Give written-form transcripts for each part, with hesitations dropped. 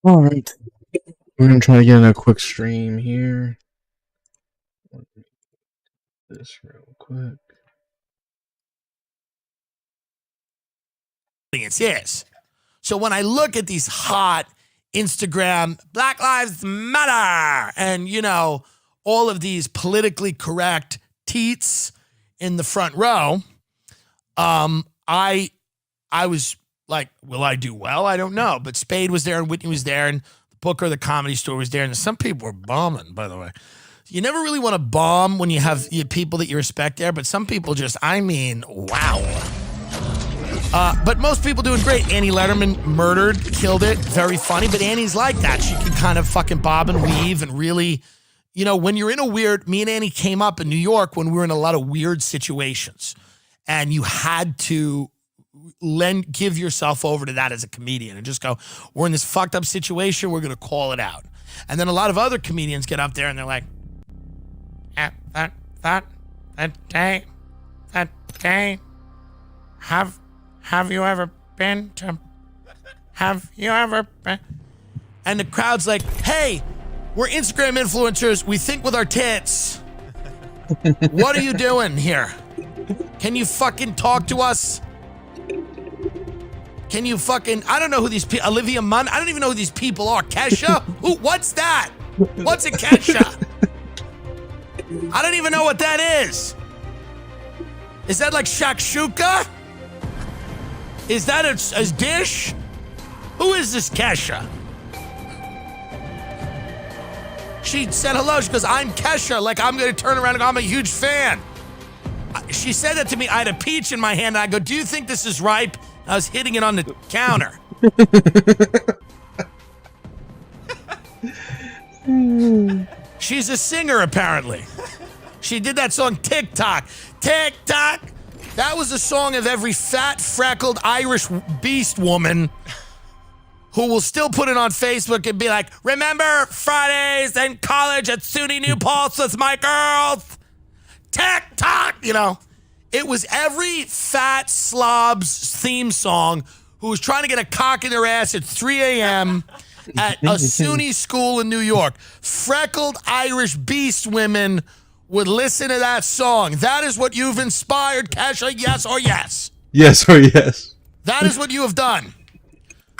All right, we're gonna try to get in a quick stream here. Let me do this real quick. Yes. So when I look at these hot Instagram Black Lives Matter and, you know, all of these politically correct teats in the front row, I was like, will I do well? I don't know. But Spade was there and Whitney was there and Booker, the Comedy Store, was there. And some people were bombing, by the way. You never really want to bomb when you have people that you respect there. But some people just, I mean, wow. But most people doing great. Annie Letterman murdered, killed it. Very funny. But Annie's like that. She can kind of fucking bob and weave and really, you know, when you're in a weird, me and Annie came up in New York when we were in a lot of weird situations. And you had to give yourself over to that as a comedian and just go, we're in this fucked up situation. We're going to call it out. And then a lot of other comedians get up there and they're like, that day, have you ever been? And the crowd's like, hey, we're Instagram influencers. We think with our tits. What are you doing here? Can you fucking talk to us? Can you fucking, I don't know who these people, Olivia Munn, I don't even know who these people are. Kesha? Who? What's that? What's a Kesha? I don't even know what that is. Is that like shakshuka? Is that a dish? Who is this Kesha? She said hello. She goes, I'm Kesha. Like, I'm going to turn around and go, I'm a huge fan. She said that to me. I had a peach in my hand. And I go, do you think this is ripe? I was hitting it on the counter. She's a singer, apparently. She did that song, TikTok. TikTok. That was the song of every fat, freckled Irish beast woman who will still put it on Facebook and be like, remember Fridays in college at SUNY New Paltz with my girls? TikTok, you know. It was every fat slob's theme song who was trying to get a cock in their ass at 3 a.m. at a SUNY school in New York. Freckled Irish beast women would listen to that song. That is what you've inspired, Kesha, yes or yes? Yes or yes. That is what you have done.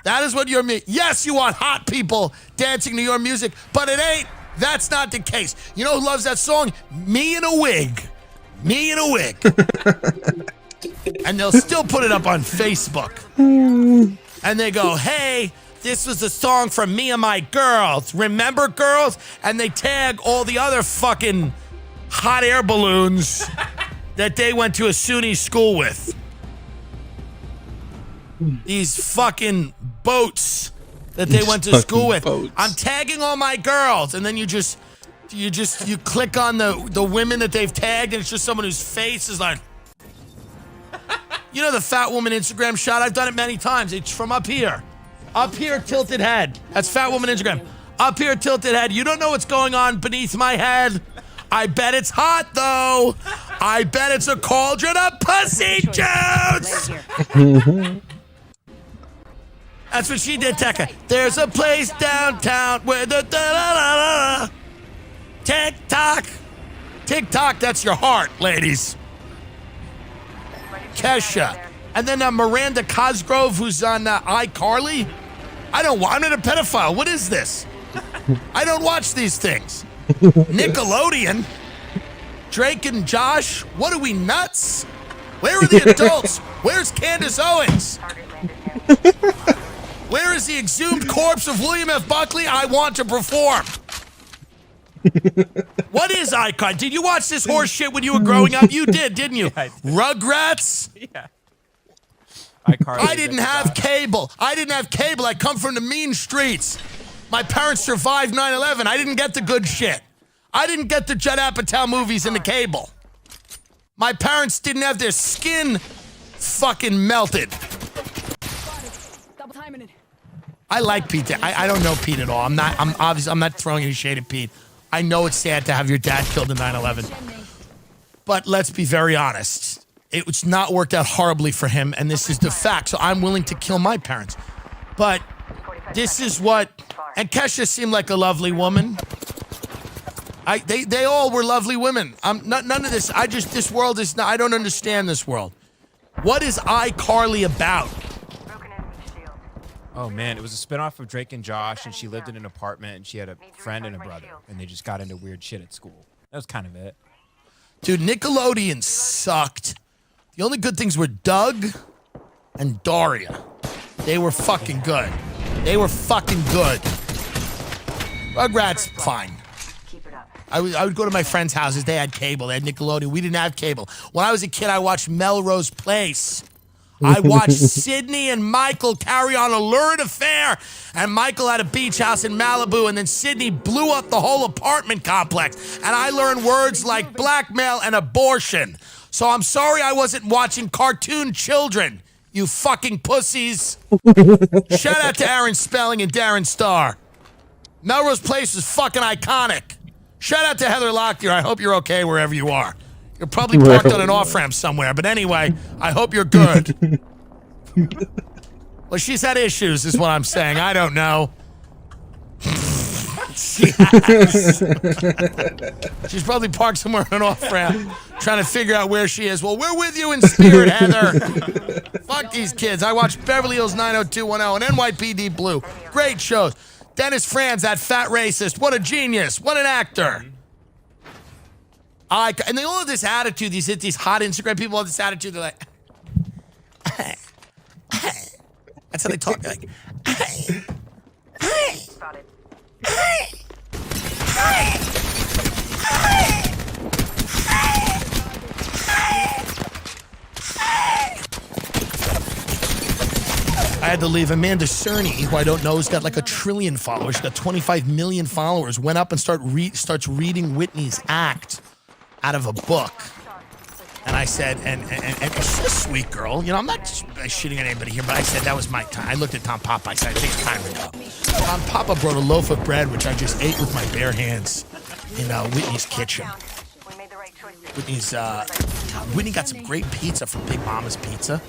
That is what you're me. Yes, you want hot people dancing to your music, but it ain't. That's not the case. You know who loves that song? Me in a wig. Me in a wig. And they'll still put it up on Facebook. And they go, hey, this was a song from me and my girls. Remember, girls? And they tag all the other fucking hot air balloons that they went to a SUNY school with. These fucking boats that they went to school with. Boats. I'm tagging all my girls. And then you click on the women that they've tagged, and it's just someone whose face is like, you know, the fat woman Instagram shot. I've done it many times. It's from up here, tilted head. That's fat woman Instagram. Up here, tilted head. You don't know what's going on beneath my head. I bet it's hot though. I bet it's a cauldron of pussy juice. That's what she did, Tekka. There's a place downtown where the da-da-da-da-da. TikTok. TikTok, that's your heart, ladies. Kesha. And then Miranda Cosgrove, who's on iCarly. I'm not a pedophile. What is this? I don't watch these things. Nickelodeon. Drake and Josh. What are we, nuts? Where are the adults? Where's Candace Owens? Where is the exhumed corpse of William F. Buckley? I want to perform. What is Icon? Did you watch this horse shit when you were growing up? You did, didn't you? Yeah, did. Rugrats? Yeah. I didn't have cable. I come from the mean streets. My parents survived 9/11. I didn't get the good shit. I didn't get the Judd Apatow movies in the cable. My parents didn't have their skin fucking melted. I like Pete. I don't know Pete at all. I'm not throwing any shade at Pete. I know it's sad to have your dad killed in 9/11. But let's be very honest. It's not worked out horribly for him, and this is the fact. So I'm willing to kill my parents. But this is what And Kesha seemed like a lovely woman. They all were lovely women. None of this. This world is not. I don't understand this world. What is iCarly about? Oh man, it was a spinoff of Drake and Josh, and she lived in an apartment, and she had a friend and a brother, and they just got into weird shit at school. That was kind of it. Dude, Nickelodeon sucked. The only good things were Doug and Daria. They were fucking good. They were fucking good. Rugrats, fine. I would go to my friends' houses. They had cable. They had Nickelodeon. We didn't have cable. When I was a kid, I watched Melrose Place. I watched Sydney and Michael carry on a lurid affair, and Michael had a beach house in Malibu, and then Sydney blew up the whole apartment complex, and I learned words like blackmail and abortion. So I'm sorry I wasn't watching cartoon children, you fucking pussies. Shout out to Aaron Spelling and Darren Starr. Melrose Place was fucking iconic. Shout out to Heather Locklear. I hope you're okay wherever you are. You're probably parked on an off-ramp somewhere, but anyway, I hope you're good. Well, she's had issues, is what I'm saying. I don't know. She's probably parked somewhere on an off-ramp, trying to figure out where she is. Well, we're with you in spirit, Heather. Fuck these kids. I watched Beverly Hills 90210 and NYPD Blue. Great shows. Dennis Franz, that fat racist. What a genius. What an actor. And they all have this attitude. These hot Instagram people have this attitude. They're like, that's how they talk. They're like, I had to leave. Amanda Cerny, who I don't know, has got like 1 trillion followers. She's got 25 million followers. Went up and starts reading Whitney's act out of a book. And I said, and she's a sweet girl. You know, I'm not shitting on anybody here, but I said that was my time. I looked at Tom Papa. I said, I think it's time to go. Tom Papa brought a loaf of bread, which I just ate with my bare hands in Whitney's kitchen. Whitney got some great pizza from Big Mama's Pizza.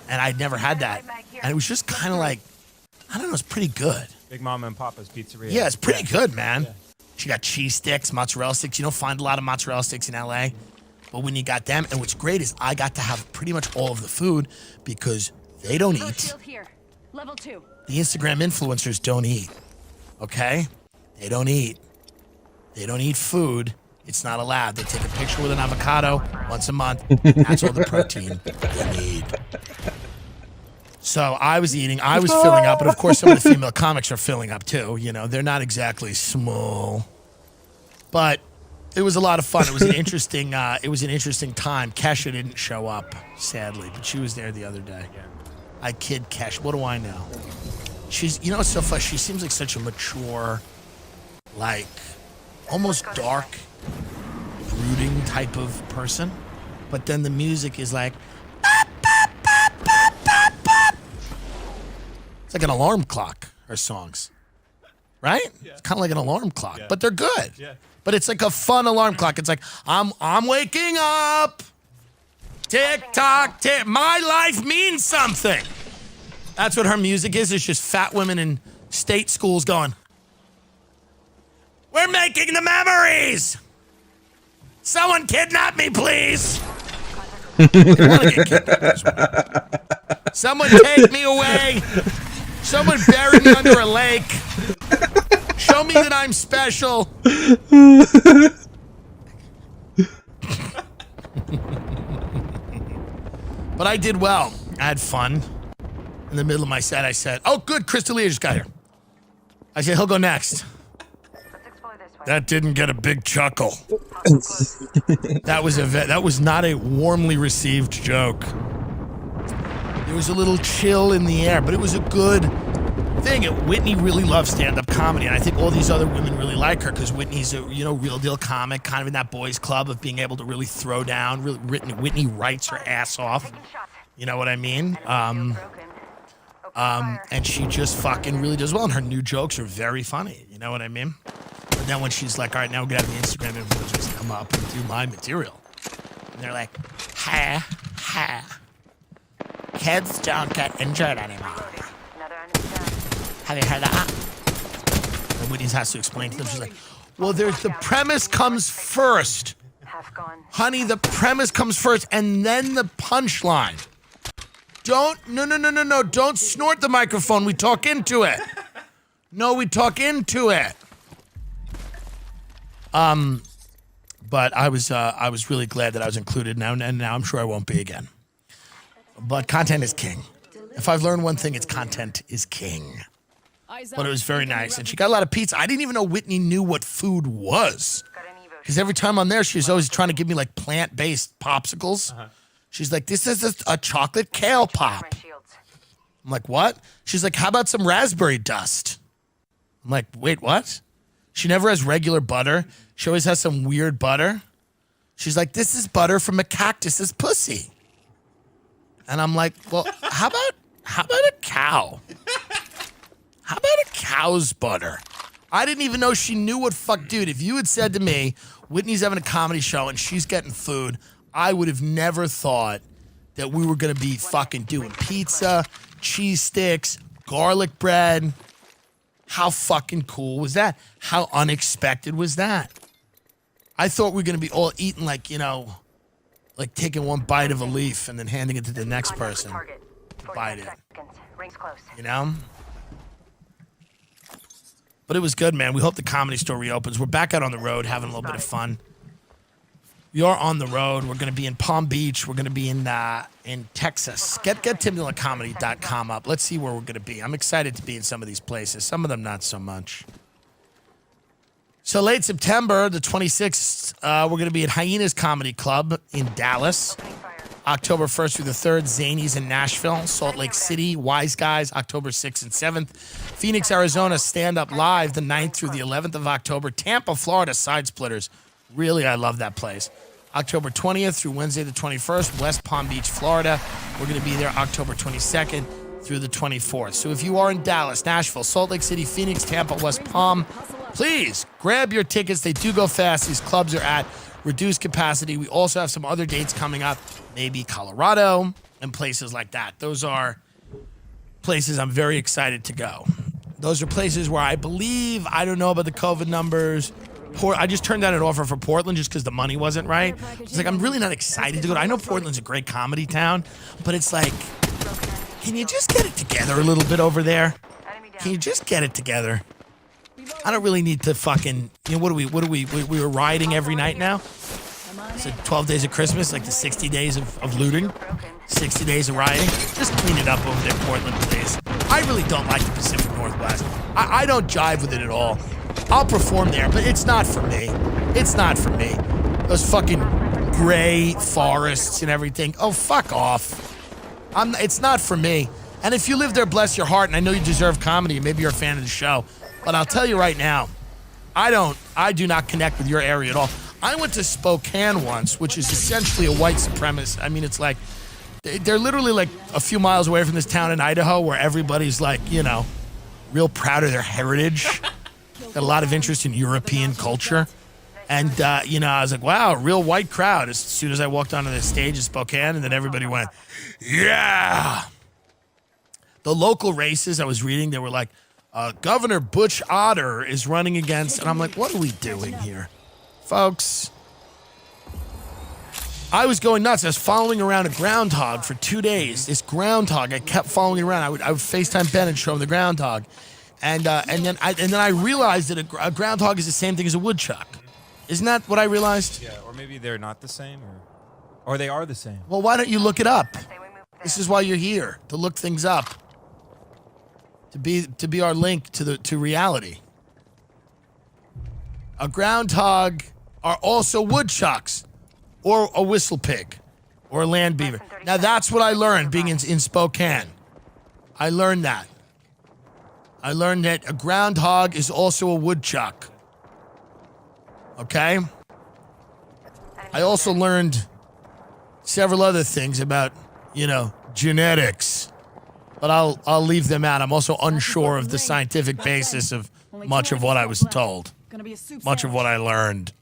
And I'd never had that. And it was just kind of like, I don't know, it's pretty good. Big Mama and Papa's Pizzeria. Yeah, it's pretty good, man. Yeah. She got cheese sticks, mozzarella sticks. You don't find a lot of mozzarella sticks in LA. But when you got them, and what's great is I got to have pretty much all of the food because they don't eat. Level 2. The Instagram influencers don't eat. Okay? They don't eat. They don't eat food. It's not allowed. They take a picture with an avocado once a month. That's all the protein they need. So I was eating. I was filling up. But of course, some of the female comics are filling up too. You know, they're not exactly small. But it was a lot of fun. It was an interesting. It was an interesting time. Kesha didn't show up, sadly, but she was there the other day. I kid Kesha. What do I know? She's. You know, it's so funny. She seems like such a mature, like almost dark, brooding type of person. But then the music is like. It's like an alarm clock, her songs. Right? Yeah. It's kind of like an alarm clock, but they're good. Yeah. But it's like a fun alarm clock. It's like, I'm waking up. Tick tock, tick. My life means something. That's what her music is. It's just fat women in state schools going, we're making the memories. Someone kidnap me, please. I want to get kidnapped. Someone take me away. Someone bury me under a lake. Show me that I'm special. But I did well. I had fun. In the middle of my set, I said, oh, good, Crystalia just got here. I said, he'll go next. That didn't get a big chuckle. That was not a warmly received joke. There was a little chill in the air, but it was a good thing. Whitney really loves stand-up comedy, and I think all these other women really like her because Whitney's a real deal comic, kind of in that boys' club of being able to really throw down. Whitney writes her ass off. You know what I mean? And she just fucking really does well, and her new jokes are very funny. You know what I mean? But then when she's like, all right, now we're gonna have the Instagram influencers come up and do my material, and they're like, ha ha. Kids don't get injured anymore. Have you heard that? Whitney has to explain to them. She's like, well, there's the premise comes first. Honey, the premise comes first and then the punchline. No. Don't snort the microphone. We talk into it. No, we talk into it. But I was really glad that I was included now, and now I'm sure I won't be again. But content is king. If I've learned one thing, it's content is king. But it was very nice, and she got a lot of pizza. I didn't even know Whitney knew what food was, because every time I'm there, she's always trying to give me like plant-based popsicles. She's like, this is a chocolate kale pop. I'm like, what? She's like, how about some raspberry dust? I'm like, wait, what? She never has regular butter. She always has some weird butter. She's like, this is butter from a cactus's pussy. And I'm like, well, how about a cow? How about a cow's butter? I didn't even know she knew what fuck. Dude, if you had said to me, Whitney's having a comedy show and she's getting food, I would have never thought that we were going to be fucking doing pizza, cheese sticks, garlic bread. How fucking cool was that? How unexpected was that? I thought we were going to be all eating like, like taking one bite of a leaf and then handing it to the next person. Bite it. But it was good, man. We hope the Comedy Store reopens. We're back out on the road having a little bit of fun. We are on the road. We're going to be in Palm Beach. We're going to be in Texas. Get TimDillonComedy.com up. Let's see where we're going to be. I'm excited to be in some of these places. Some of them not so much. So late September, the 26th, we're going to be at Hyenas Comedy Club in Dallas. October 1st through the 3rd, Zanies in Nashville. Salt Lake City, Wise Guys, October 6th and 7th. Phoenix, Arizona, Stand Up Live, the 9th through the 11th of October. Tampa, Florida, Side Splitters. Really, I love that place. October 20th through Wednesday the 21st, West Palm Beach, Florida. We're going to be there October 22nd through the 24th. So if you are in Dallas, Nashville, Salt Lake City, Phoenix, Tampa, West Palm, please grab your tickets. They do go fast. These clubs are at reduced capacity. We also have some other dates coming up, maybe Colorado and places like that. Those are places I'm very excited to go. Those are places where I believe, I don't know about the COVID numbers. I just turned down an offer for Portland just because the money wasn't right. It's like, I'm really not excited to go. I know Portland's a great comedy town, but it's like, can you just get it together a little bit over there? Can you just get it together? I don't really need to fucking, what are we were rioting every night now? It's like 12 days of Christmas, like the 60 days of looting, 60 days of rioting. Just clean it up over there, Portland, please. I really don't like the Pacific Northwest. I don't jive with it at all. I'll perform there, but it's not for me. It's not for me. Those fucking gray forests and everything. Oh, fuck off. It's not for me. And if you live there, bless your heart, and I know you deserve comedy, maybe you're a fan of the show, but I'll tell you right now, I do not connect with your area at all. I went to Spokane once, which is essentially a white supremacist. I mean, it's like, they're literally like a few miles away from this town in Idaho where everybody's like, real proud of their heritage. Got a lot of interest in European culture. And, I was like, wow, real white crowd as soon as I walked onto the stage in Spokane, and then everybody went, yeah. The local races I was reading, they were like, Governor Butch Otter is running against, and I'm like, what are we doing here? Folks, I was going nuts. I was following around a groundhog for 2 days. This groundhog, I kept following around. I would FaceTime Ben and show him the groundhog. And then I realized that a groundhog is the same thing as a woodchuck. Isn't that what I realized? Yeah, or maybe they're not the same, or they are the same. Well, why don't you look it up? This is why you're here, to look things up. To be our link to reality. A groundhog are also woodchucks, or a whistle pig, or a land beaver. Now that's what I learned being in Spokane. I learned that. I learned that a groundhog is also a woodchuck. Okay? I also learned several other things about, genetics. But I'll leave them out. I'm also unsure of the scientific basis of much of what I was told. Much of what I learned.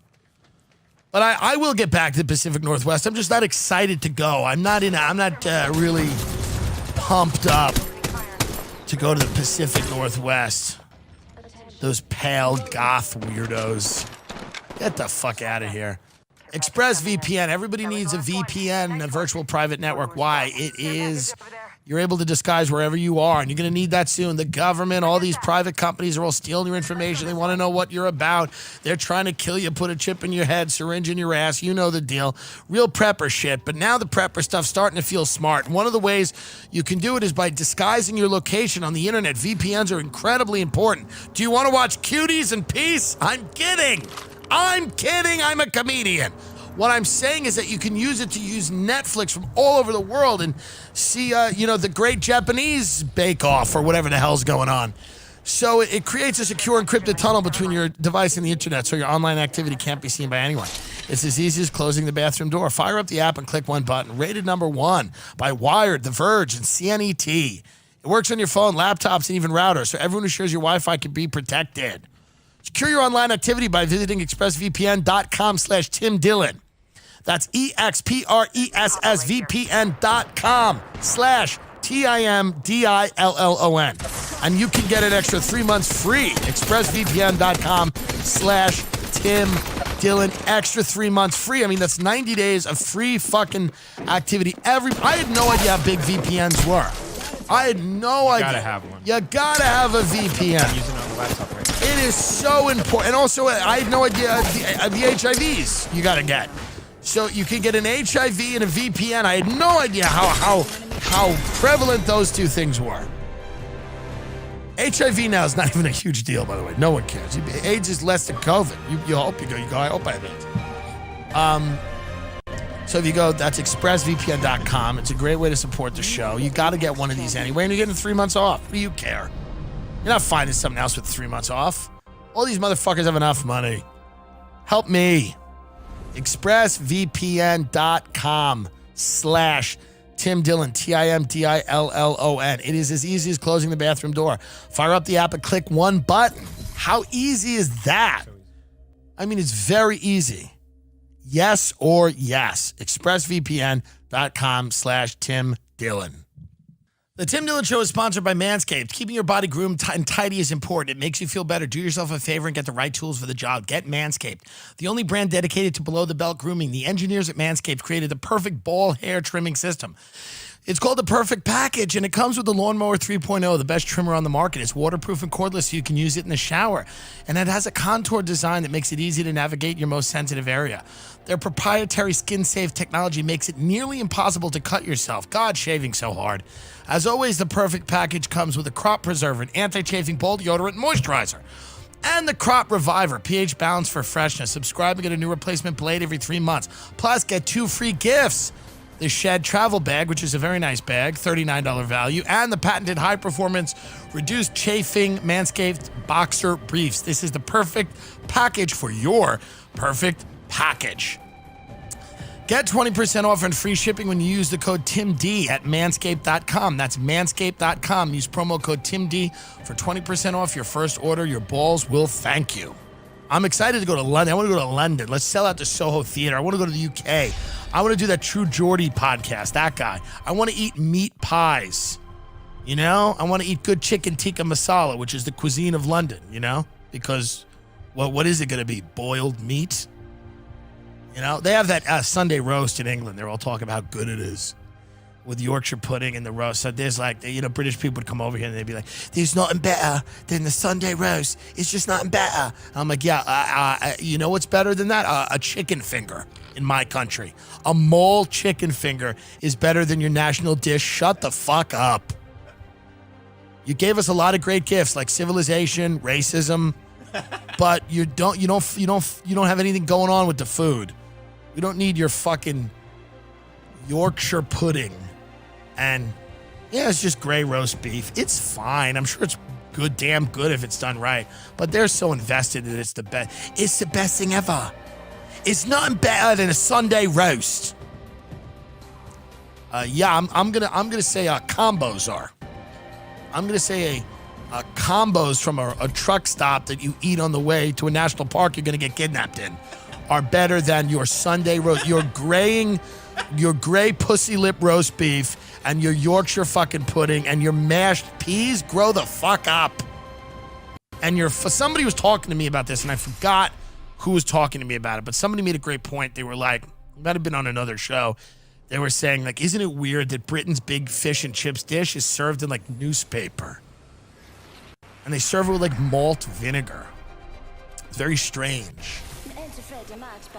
But I will get back to the Pacific Northwest. I'm just not excited to go. I'm not really pumped up to go to the Pacific Northwest. Those pale goth weirdos. Get the fuck out of here. ExpressVPN. Everybody needs a VPN, a virtual private network. Why? You're able to disguise wherever you are, and you're going to need that soon. The government, all these private companies are all stealing your information. They want to know what you're about. They're trying to kill you, put a chip in your head, syringe in your ass. You know the deal. Real prepper shit. But now the prepper stuff's starting to feel smart. And one of the ways you can do it is by disguising your location on the internet. VPNs are incredibly important. Do you want to watch Cuties in peace? I'm kidding. I'm a comedian. What I'm saying is that you can use it to use Netflix from all over the world and see, the Great Japanese Bake Off or whatever the hell's going on. So it creates a secure encrypted tunnel between your device and the internet so your online activity can't be seen by anyone. It's as easy as closing the bathroom door. Fire up the app and click one button. Rated #1 by Wired, The Verge, and CNET. It works on your phone, laptops, and even routers, so everyone who shares your Wi-Fi can be protected. Secure your online activity by visiting expressvpn.com/Tim Dillon. That's expressvpn.com/TIMDILLON. And you can get an extra 3 months free. expressvpn.com/Tim Dillon. Extra 3 months free. I mean, that's 90 days of free fucking activity. I had no idea how big VPNs were. I had no idea. You gotta have one. You gotta have a VPN. I'm using it on the laptop right now. It is so important. And also, I had no idea the HIVs you gotta get. So you can get an HIV and a VPN. I had no idea how prevalent those two things were. HIV now is not even a huge deal, by the way. No one cares. AIDS is less than COVID. You hope you go, I hope I have AIDS. So if you go, that's expressvpn.com. It's a great way to support the show. You got to get one of these anyway, and you're getting 3 months off. What do you care? You're not finding something else with 3 months off. All these motherfuckers have enough money. Help me. expressvpn.com/Tim Dillon, TIMDILLON. It is as easy as closing the bathroom door. Fire up the app and click one button. How easy is that? I mean, it's very easy. Yes or yes. expressvpn.com/Tim Dillon. The Tim Dillon Show is sponsored by Manscaped. Keeping your body groomed and tidy is important. It makes you feel better. Do yourself a favor and get the right tools for the job. Get Manscaped, the only brand dedicated to below-the-belt grooming. The engineers at Manscaped created the perfect ball hair trimming system. It's called the Perfect Package, and it comes with the Lawnmower 3.0, the best trimmer on the market. It's waterproof and cordless, so you can use it in the shower. And it has a contour design that makes it easy to navigate your most sensitive area. Their proprietary skin-safe technology makes it nearly impossible to cut yourself. God, shaving so hard. As always, the Perfect Package comes with a crop preserver, an anti-chafing ball deodorant, and moisturizer. And the Crop Reviver, pH balance for freshness. Subscribe and get a new replacement blade every 3 months. Plus, get 2 free gifts. The Shed Travel Bag, which is a very nice bag, $39 value, and the patented high-performance reduced chafing Manscaped Boxer Briefs. This is the perfect package for your perfect package. Get 20% off and free shipping when you use the code TIMD at manscaped.com. That's manscaped.com. Use promo code TIMD for 20% off your first order. Your balls will thank you. I'm excited to go to London. I want to go to London. Let's sell out the Soho Theater. I want to go to the UK. I want to do that True Geordie podcast, that guy. I want to eat meat pies, you know? I want to eat good chicken tikka masala, which is the cuisine of London, you know? Because, well, what is it going to be, boiled meat? You know, they have that Sunday roast in England. They're all talking about how good it is with Yorkshire pudding and the roast. So there's like, British people would come over here and they'd be like, there's nothing better than the Sunday roast. It's just nothing better. And I'm like, yeah, you know what's better than that? A chicken finger in my country. A mole chicken finger is better than your national dish. Shut the fuck up. You gave us a lot of great gifts like civilization, racism, but you don't have anything going on with the food. We don't need your fucking Yorkshire pudding. And yeah, it's just gray roast beef. It's fine. I'm sure it's good, damn good if it's done right. But they're so invested that it's the best. It's the best thing ever. It's nothing better than a Sunday roast. I'm gonna say combos are. I'm gonna say a combos from a truck stop that you eat on the way to a national park you're gonna get kidnapped in are better than your Sunday roast. Your gray pussy lip roast beef and your Yorkshire fucking pudding and your mashed peas. Grow the fuck up. and somebody was talking to me about this, and I forgot who was talking to me about it, but somebody made a great point. They were like, it might have been on another show. They were saying, like, isn't it weird that Britain's big fish and chips dish is served in, like, newspaper? And they serve it with, like, malt vinegar. It's very strange.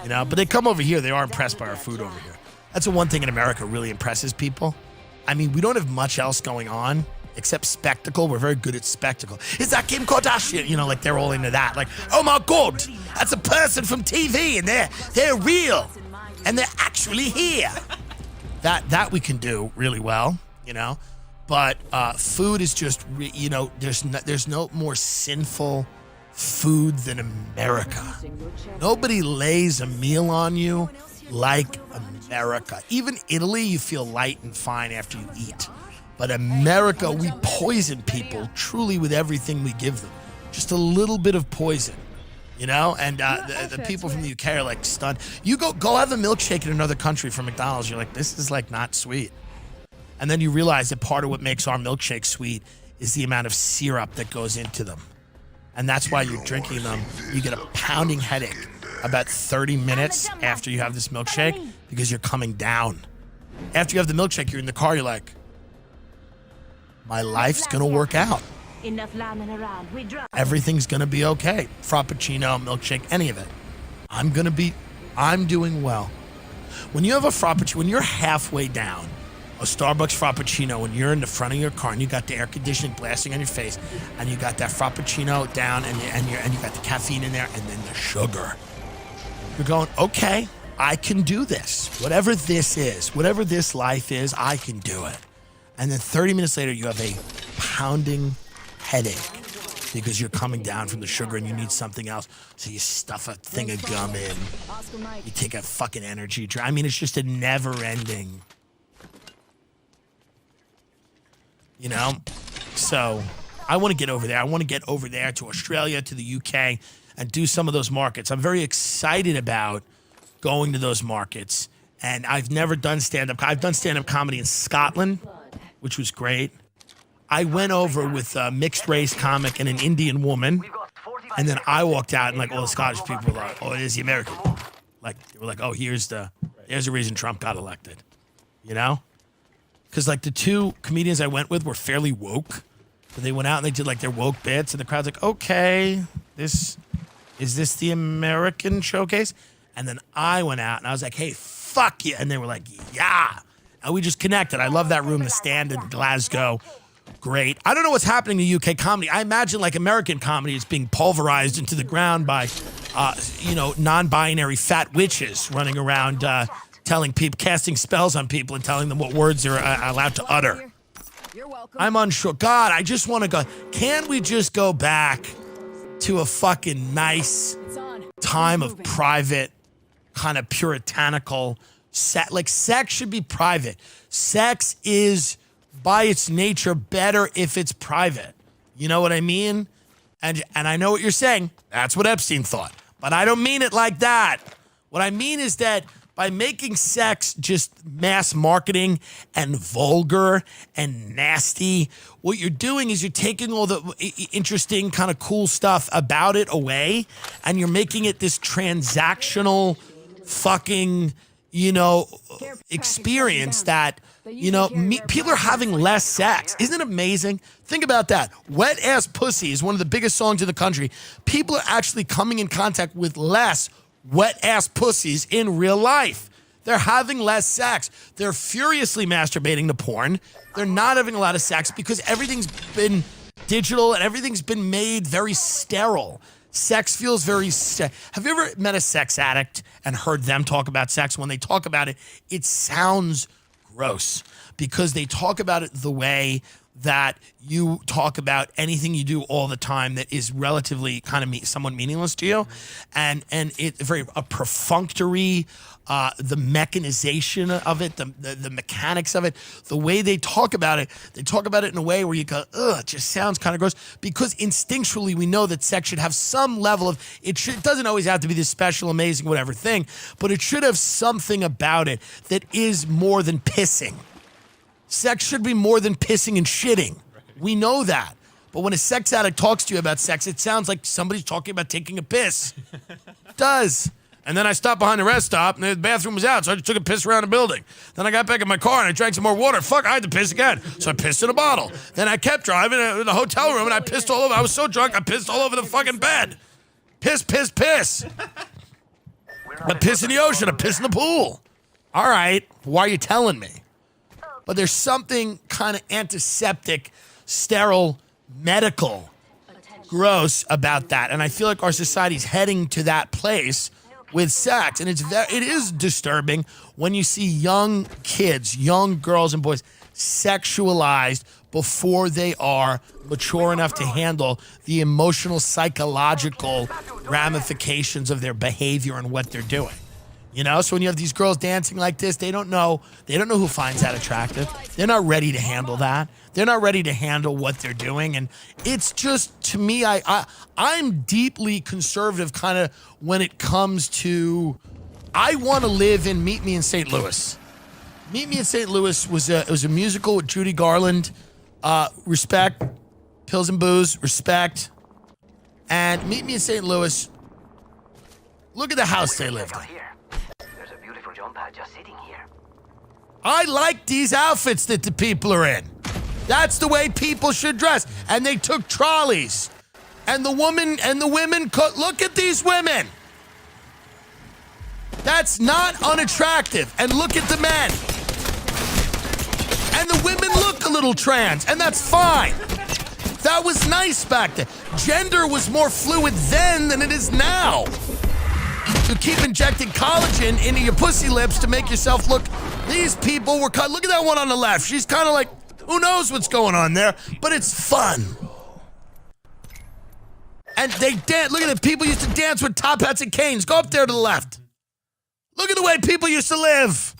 You know, but they come over here. They are impressed by our food over here. That's the one thing in America really impresses people. I mean, we don't have much else going on except spectacle. We're very good at spectacle. Is that Kim Kardashian? You know, like, they're all into that. Like, oh, my God, that's a person from TV, and they're real, and they're actually here. That we can do really well, you know, but food is just, you know, there's no more sinful food than America. Nobody lays a meal on you like America. Even Italy, you feel light and fine after you eat. But America, we poison people truly with everything we give them. Just a little bit of poison. You know, and the people from the UK are like stunned. You go have a milkshake in another country from McDonald's. You're like, this is like not sweet. And then you realize that part of what makes our milkshake sweet is the amount of syrup that goes into them. And that's why you're drinking them. You get a pounding headache about 30 minutes after you have this milkshake because you're coming down. After you have the milkshake, you're in the car. You're like, my life's going to work out. Enough lambing around. Everything's gonna be okay. Frappuccino, milkshake, any of it. I'm doing well. When you have a Frappuccino, when you're halfway down a Starbucks Frappuccino, when you're in the front of your car and you got the air conditioning blasting on your face, and you got that Frappuccino down, and you got the caffeine in there, and then the sugar. You're going, okay, I can do this. Whatever this is, whatever this life is, I can do it. And then 30 minutes later, you have a pounding headache because you're coming down from the sugar and you need something else. So you stuff a thing of gum in. You take a fucking energy drink. I mean, it's just a never ending. You know? So I want to get over there. I want to get over there to Australia, to the UK, and do some of those markets. I'm very excited about going to those markets. And I've never done stand-up. I've done stand-up comedy in Scotland, which was great. I went over with a mixed race comic and an Indian woman, and then I walked out, and like all the Scottish people were like, "Oh, it is the American." Like they were like, "Oh, there's the reason Trump got elected," you know? Because like the two comedians I went with were fairly woke, so they went out and they did like their woke bits, and the crowd's like, "Okay, is this the American showcase?" And then I went out and I was like, "Hey, fuck you," and they were like, "Yeah," and we just connected. I love that room, the Stand in Glasgow. Great. I don't know what's happening to UK comedy. I imagine like American comedy is being pulverized into the ground by, non-binary fat witches running around telling people, casting spells on people and telling them what words they're allowed to utter. You're welcome. I'm unsure. God, I just want to go. Can we just go back to a fucking nice time of private, kind of puritanical sex? Like sex should be private. Sex is, by its nature, better if it's private. You know what I mean? And I know what you're saying. That's what Epstein thought. But I don't mean it like that. What I mean is that by making sex just mass marketing and vulgar and nasty, what you're doing is you're taking all the interesting kind of cool stuff about it away, and you're making it this transactional fucking, experience that, people are having less sex. Isn't it amazing? Think about that. Wet Ass Pussy is one of the biggest songs in the country. People are actually coming in contact with less wet ass pussies in real life. They're having less sex. They're furiously masturbating to porn. They're not having a lot of sex because everything's been digital and everything's been made very sterile. Sex feels very... Have you ever met a sex addict and heard them talk about sex? When they talk about it, it sounds gross because they talk about it the way that you talk about anything you do all the time that is relatively kind of somewhat meaningless to you. And it's very a perfunctory, the mechanization of it, the mechanics of it, the way they talk about it in a way where you go, ugh, it just sounds kind of gross, because instinctually we know that sex should have some level of, it doesn't always have to be this special, amazing, whatever thing, but it should have something about it that is more than pissing. Sex should be more than pissing and shitting. We know that. But when a sex addict talks to you about sex, it sounds like somebody's talking about taking a piss. It does. And then I stopped behind the rest stop, and the bathroom was out, so I just took a piss around the building. Then I got back in my car, and I drank some more water. Fuck, I had to piss again. So I pissed in a bottle. Then I kept driving in the hotel room, and I pissed all over. I was so drunk, I pissed all over the fucking bed. Piss, piss, piss. I piss in the ocean. I piss in the pool. All right, why are you telling me? But there's something kind of antiseptic, sterile, medical, gross about that. And I feel like our society's heading to that place with sex. And it is disturbing when you see young kids, young girls and boys sexualized before they are mature enough to handle the emotional, psychological ramifications of their behavior and what they're doing. You know, so when you have these girls dancing like this, they don't know who finds that attractive. They're not ready to handle that. They're not ready to handle what they're doing. And it's just, to me, I'm deeply conservative kind of when it comes to, I want to live in Meet Me in St. Louis. Meet Me in St. Louis was a musical with Judy Garland. Respect. Pills and Booze. Respect. And Meet Me in St. Louis, look at the house they lived in. There's a beautiful jumper just sitting here. I like these outfits that the people are in. That's the way people should dress. And they took trolleys. And the women, look at these women. That's not unattractive. And look at the men. And the women look a little trans, and that's fine. That was nice back then. Gender was more fluid then than it is now. You keep injecting collagen into your pussy lips to make yourself look. These people were cut. Look at that one on the left. She's kind of like, who knows what's going on there, but it's fun. And they dance. Look at it. People used to dance with top hats and canes. Go up there to the left. Look at the way people used to live.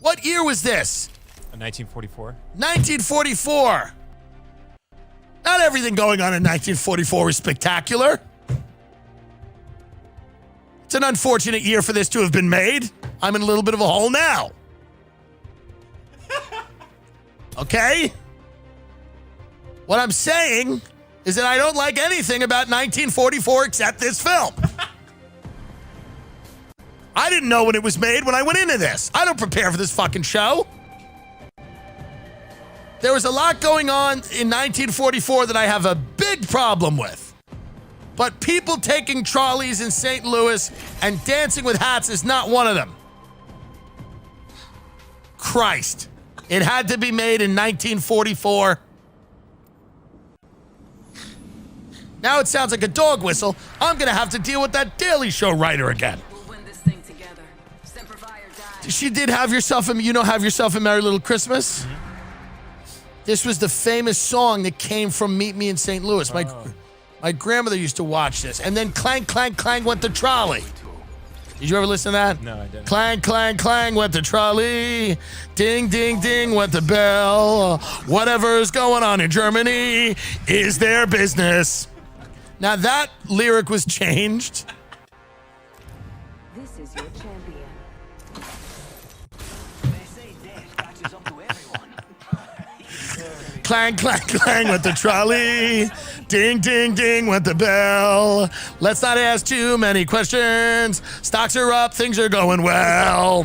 What year was this? 1944. 1944. Not everything going on in 1944 is spectacular. It's an unfortunate year for this to have been made. I'm in a little bit of a hole now. Okay? What I'm saying is that I don't like anything about 1944 except this film. I didn't know when it was made when I went into this. I don't prepare for this fucking show. There was a lot going on in 1944 that I have a big problem with. But people taking trolleys in St. Louis and dancing with hats is not one of them. Christ. It had to be made in 1944. Now it sounds like a dog whistle. I'm going to have to deal with that Daily Show writer again. We'll win this thing together. Semper Fi or die. She did Have Yourself a Merry Little Christmas? Mm-hmm. This was the famous song that came from Meet Me in St. Louis. My grandmother used to watch this. And then Clang, Clang, Clang went the trolley. Did you ever listen to that? No, I didn't. Clang, clang, clang went the trolley. Ding, ding, ding went the bell. Whatever's going on in Germany is their business. Now that lyric was changed. This is your champion. They say death catches up to everyone. Clang, clang, clang went the trolley. Ding, ding, ding went the bell. Let's not ask too many questions. Stocks are up, things are going well.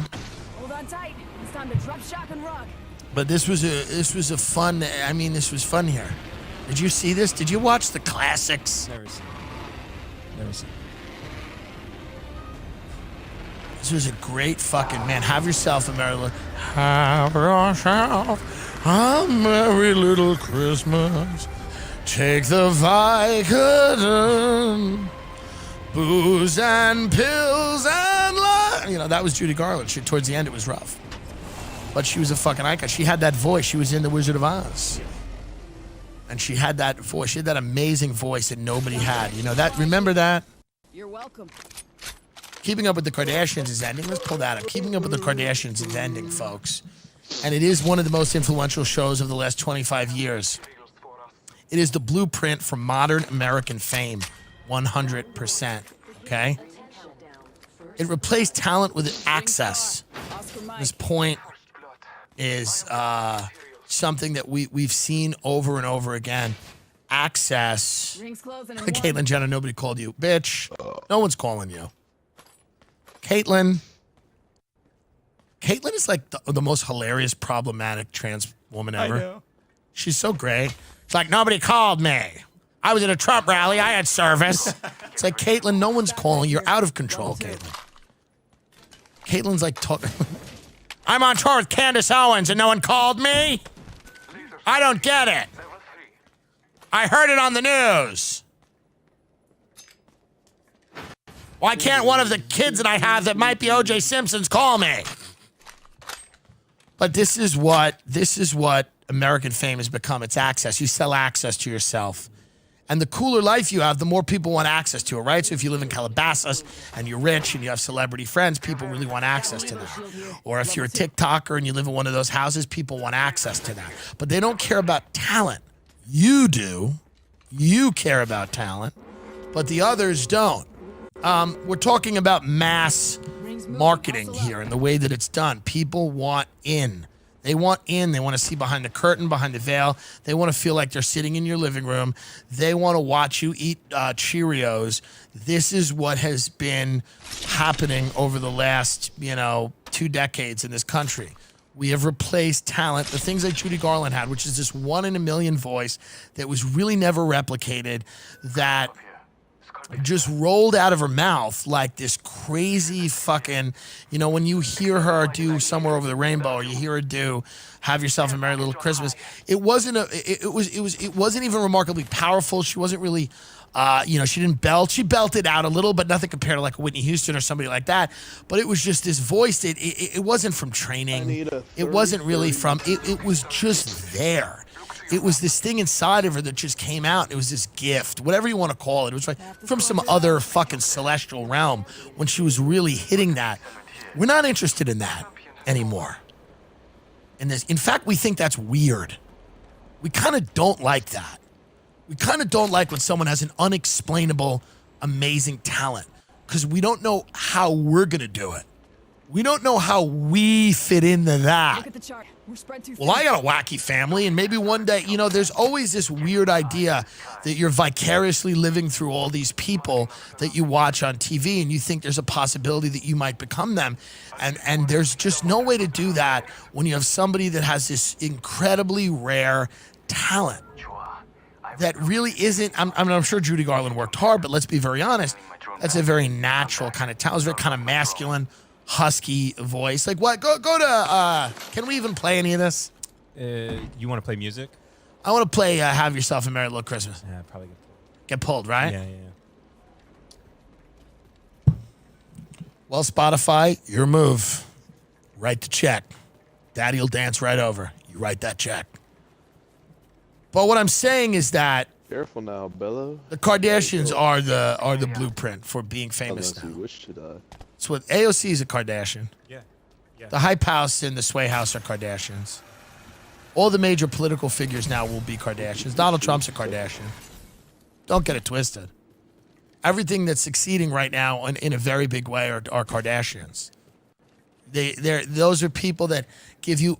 Hold on tight. It's time to drop, shock, and rock. But this was a fun. This was fun here. Did you see this? Did you watch the classics? Never seen it. Never seen it. This was a great fucking man. Have yourself a merry little. Have yourself a merry little Christmas. Take the Vicodin, booze and pills and love. You know, that was Judy Garland. Towards the end, it was rough. But she was a fucking icon. She had that voice. She was in The Wizard of Oz. And she had that voice. She had that amazing voice that nobody had. You know, that. Remember that? You're welcome. Keeping Up with the Kardashians is ending. Let's pull that up. Keeping Up with the Kardashians is ending, folks. And it is one of the most influential shows of the last 25 years. It is the blueprint for modern American fame, 100%, okay? It replaced talent with access. This point is something that we've seen over and over again. Access. Rings closing in Caitlyn one. Jenner, nobody called you. Bitch, no one's calling you. Caitlyn is like the most hilarious, problematic trans woman ever. I know. She's so great. It's like, nobody called me. I was at a Trump rally. I had service. It's like, Caitlyn, no one's calling. You're out of control, Caitlyn. Caitlyn's like, I'm on tour with Candace Owens and no one called me? I don't get it. I heard it on the news. Why can't one of the kids that I have that might be O.J. Simpson's call me? But this is what American fame has become. It's access. You sell access to yourself. And the cooler life you have, the more people want access to it, right? So if you live in Calabasas and you're rich and you have celebrity friends, people really want access to that. Or if you're a TikToker and you live in one of those houses, people want access to that. But they don't care about talent. You do. You care about talent, but the others don't. We're talking about mass marketing here and the way that it's done. People want in. They want in. They want to see behind the curtain, behind the veil. They want to feel like they're sitting in your living room. They want to watch you eat Cheerios. This is what has been happening over the last, 2 decades in this country. We have replaced talent, the things that Judy Garland had, which is this 1 in a million voice that was really never replicated, that just rolled out of her mouth like this crazy fucking, when you hear her do Somewhere Over the Rainbow, or you hear her do Have Yourself a Merry Little Christmas, it wasn't even remarkably powerful. She wasn't really, she didn't belt. She belted out a little, but nothing compared to like Whitney Houston or somebody like that. But it was just this voice. It wasn't from training. It wasn't really from, it was just there. It was this thing inside of her that just came out. It was this gift, whatever you want to call it. It was like from some other fucking celestial realm when she was really hitting that. We're not interested in that anymore. In fact, we think that's weird. We kind of don't like that. We kind of don't like when someone has an unexplainable, amazing talent because we don't know how we're going to do it. We don't know how we fit into that. Look at the chart. We're spread too Well, I got a wacky family, and maybe one day, there's always this weird idea that you're vicariously living through all these people that you watch on TV, and you think there's a possibility that you might become them. And there's just no way to do that when you have somebody that has this incredibly rare talent that really isn't. I'm sure Judy Garland worked hard, but let's be very honest. That's a very natural kind of talent. It's very kind of masculine, husky voice. Like what? Go to. Can we even play any of this? You want to play music? I want to play "Have Yourself a Merry Little Christmas." Yeah, probably Get pulled, right? Yeah. Well, Spotify, your move. Write the check. Daddy'll dance right over. You write that check. But what I'm saying is that Careful now, Bella. the Kardashians are the blueprint for being famous Unless you now. wish to die. So what AOC is a Kardashian. Yeah. The Hype House and the Sway House are Kardashians. All the major political figures now will be Kardashians. Donald Trump's a Kardashian. Don't get it twisted. Everything that's succeeding right now in a very big way are Kardashians. Those are people that give you,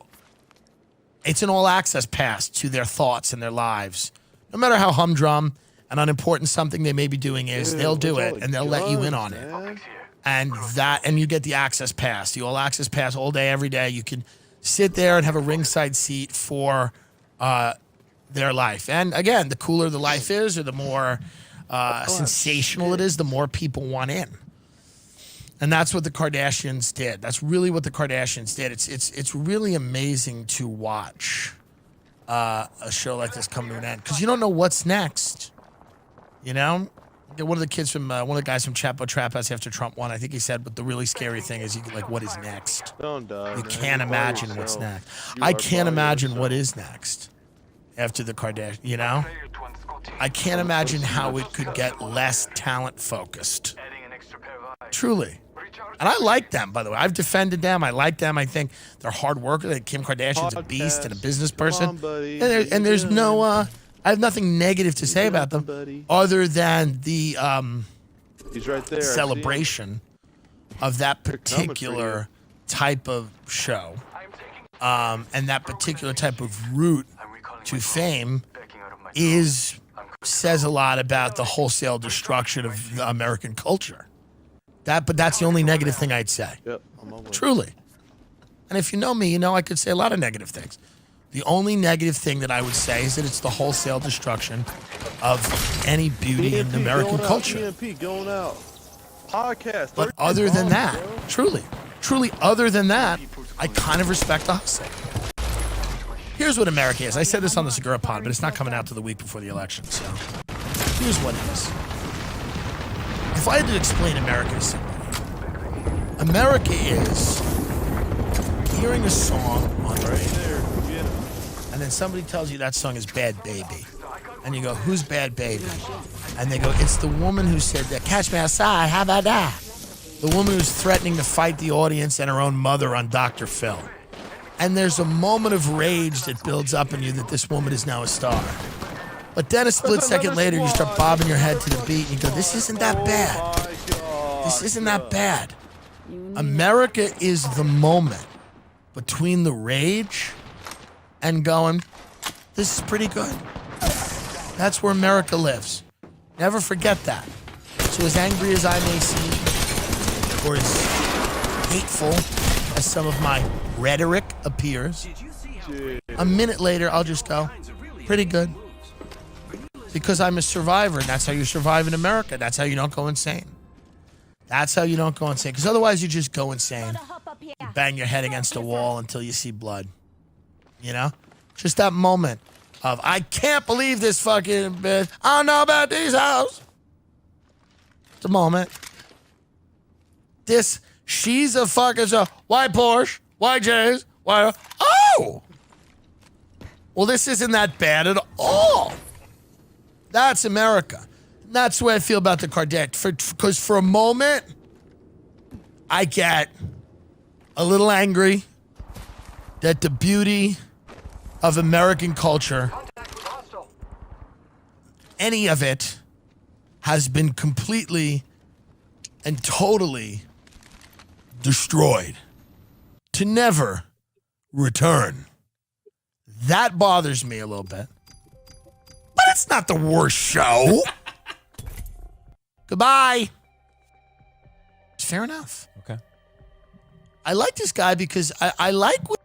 it's an all access pass to their thoughts and their lives. No matter how humdrum and unimportant something they may be doing is, they'll do it and they'll let you in on it. And you get the access pass, the all access pass all day, every day. You can sit there and have a ringside seat for their life. And again, the cooler the life is, or the more sensational it is, the more people want in. And that's what the Kardashians did. That's really what the Kardashians did. It's really amazing to watch a show like this come to an end because you don't know what's next. One of the kids from one of the guys from Chapo Trap House after Trump won, I think he said, but the really scary thing is what is next? Don't die. You man. can't You're by imagine yourself. what's next. You I are can't by imagine yourself. what is next after the Kardashian, I can't imagine how it could get less talent focused. Truly. And I like them, by the way. I've defended them. I like them. I think they're hard workers. Kim Kardashian's a beast and a business person. Come on, buddy. And there's no, I have nothing negative to say about them buddy. other than the He's right there. I see him. celebration of that coming for particular type of show. and that particular type of route to fame says a lot about the wholesale destruction of the American culture. But that's the only negative thing I'd say. Yep, I'm over. Truly. And if you know me, you know I could say a lot of negative things. The only negative thing that I would say is that it's the wholesale destruction of any beauty in American culture. EMP going out. Podcast. But other than that, truly, other than that, I kind of respect the hustle. Here's what America is. I said this on the Segura Pod, but it's not coming out till the week before the election. So here's what it is. If I had to explain America to somebody, America is hearing a song on the radio, and then somebody tells you that song is Bad Baby. And you go, who's Bad Baby? And they go, it's the woman who said that, catch me outside, how about that? The woman who's threatening to fight the audience and her own mother on Dr. Phil. And there's a moment of rage that builds up in you that this woman is now a star. But then a split second later, you start bobbing your head to the beat and you go, this isn't that bad. This isn't that bad. America is the moment between the rage and going, this is pretty good. That's where America lives. Never forget that. So as angry as I may seem, or as hateful as some of my rhetoric appears, a minute later I'll just go, pretty good. Because I'm a survivor, and that's how you survive in America. That's how you don't go insane. That's how you don't go insane. Because otherwise you just go insane. You bang your head against a wall until you see blood. You know? Just that moment of, I can't believe this fucking bitch. I don't know about these hoes. It's a moment. She's a fucking, white Porsche, white J's, white, oh! Well, this isn't that bad at all. That's America. And that's the way I feel about the Kardashians. Because for a moment, I get a little angry that the beauty of American culture, any of it, has been completely and totally destroyed to never return. That bothers me a little bit. But it's not the worst show. Goodbye. Fair enough. Okay. I like this guy because I like what...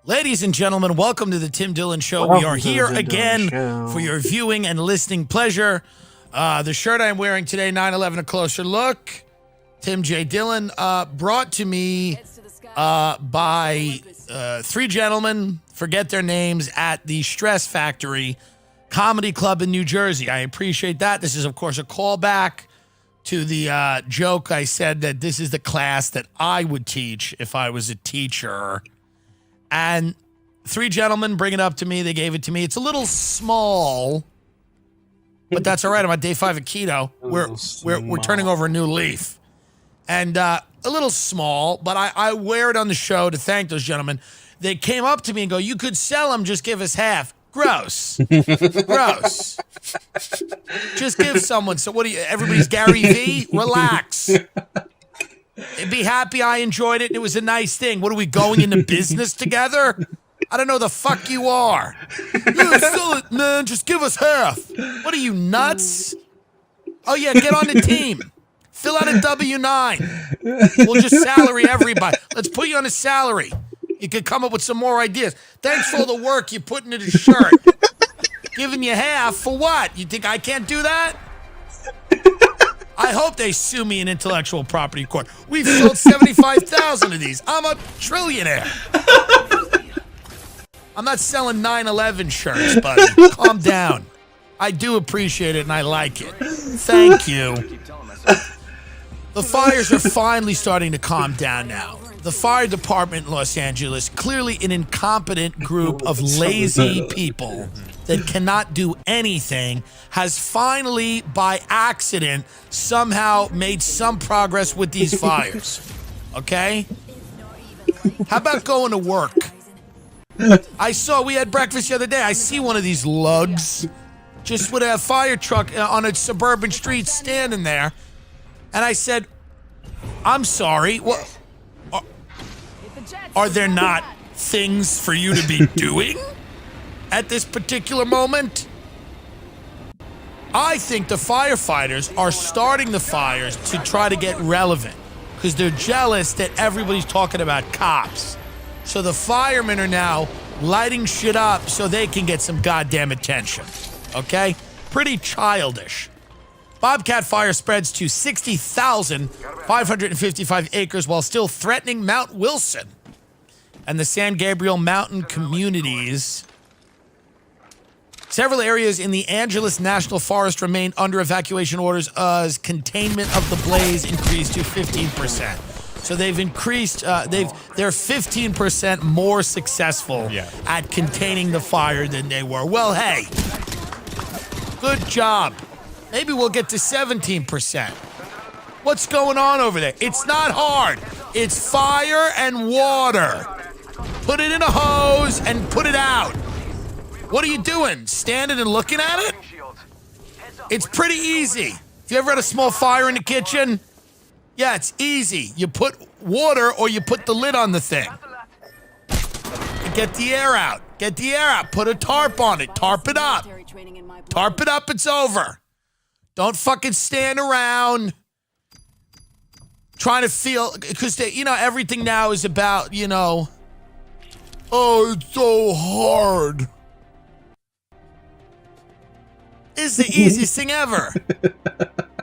Ladies and gentlemen, welcome to the Tim Dillon Show. We are here again for your viewing and listening pleasure. The shirt I'm wearing today, 9/11 A Closer Look, Tim J. Dillon, brought to me by three gentlemen, forget their names, at the Stress Factory Comedy Club in New Jersey. I appreciate that. This is, of course, a callback to the joke I said that this is the class that I would teach if I was a teacher. And three gentlemen bring it up to me. They gave it to me. It's a little small, but that's all right. I'm on day 5 of keto. We're turning over a new leaf. And a little small, but I wear it on the show to thank those gentlemen. They came up to me and go, you could sell them, just give us half. Gross. Gross. Just give someone. So what do you, everybody's Gary V? Relax. Be happy I enjoyed it. It was a nice thing. What are we going into business together? I don't know the fuck you are. Yeah, sell it, man. Just give us half. What are you, nuts? Oh, yeah, get on the team. Fill out a W-9. We'll just salary everybody. Let's put you on a salary. You could come up with some more ideas. Thanks for all the work you put into the shirt. Giving you half for what? You think I can't do that? I hope they sue me in intellectual property court. We've sold 75,000 of these. I'm a trillionaire. I'm not selling 9/11 shirts, buddy. Calm down. I do appreciate it and I like it. Thank you. The fires are finally starting to calm down now. The fire department in Los Angeles, clearly an incompetent group of lazy people that cannot do anything, has finally, by accident, somehow made some progress with these fires. Okay? How about going to work? We had breakfast the other day. I see one of these lugs just with a fire truck on a suburban street standing there. And I said, I'm sorry, what? Are there not things for you to be doing at this particular moment. I think the firefighters are starting the fires to try to get relevant because they're jealous that everybody's talking about cops. So the firemen are now lighting shit up so they can get some goddamn attention. Okay? Pretty childish. Bobcat fire spreads to 60,555 acres while still threatening Mount Wilson and the San Gabriel Mountain communities. Several areas in the Angeles National Forest remain under evacuation orders as containment of the blaze increased to 15%. So they've increased, they're 15% more successful at containing the fire than they were. Well, hey, good job. Maybe we'll get to 17%. What's going on over there? It's not hard. It's fire and water. Put it in a hose and put it out. What are you doing? Standing and looking at it? It's pretty easy. Have you ever had a small fire in the kitchen? Yeah, it's easy. You put water or you put the lid on the thing. Get the air out. Get the air out. Put a tarp on it. Tarp it up. Tarp it up. It's over. Don't fucking stand around trying to feel, because, everything now is about, oh, it's so hard. It's the easiest thing ever.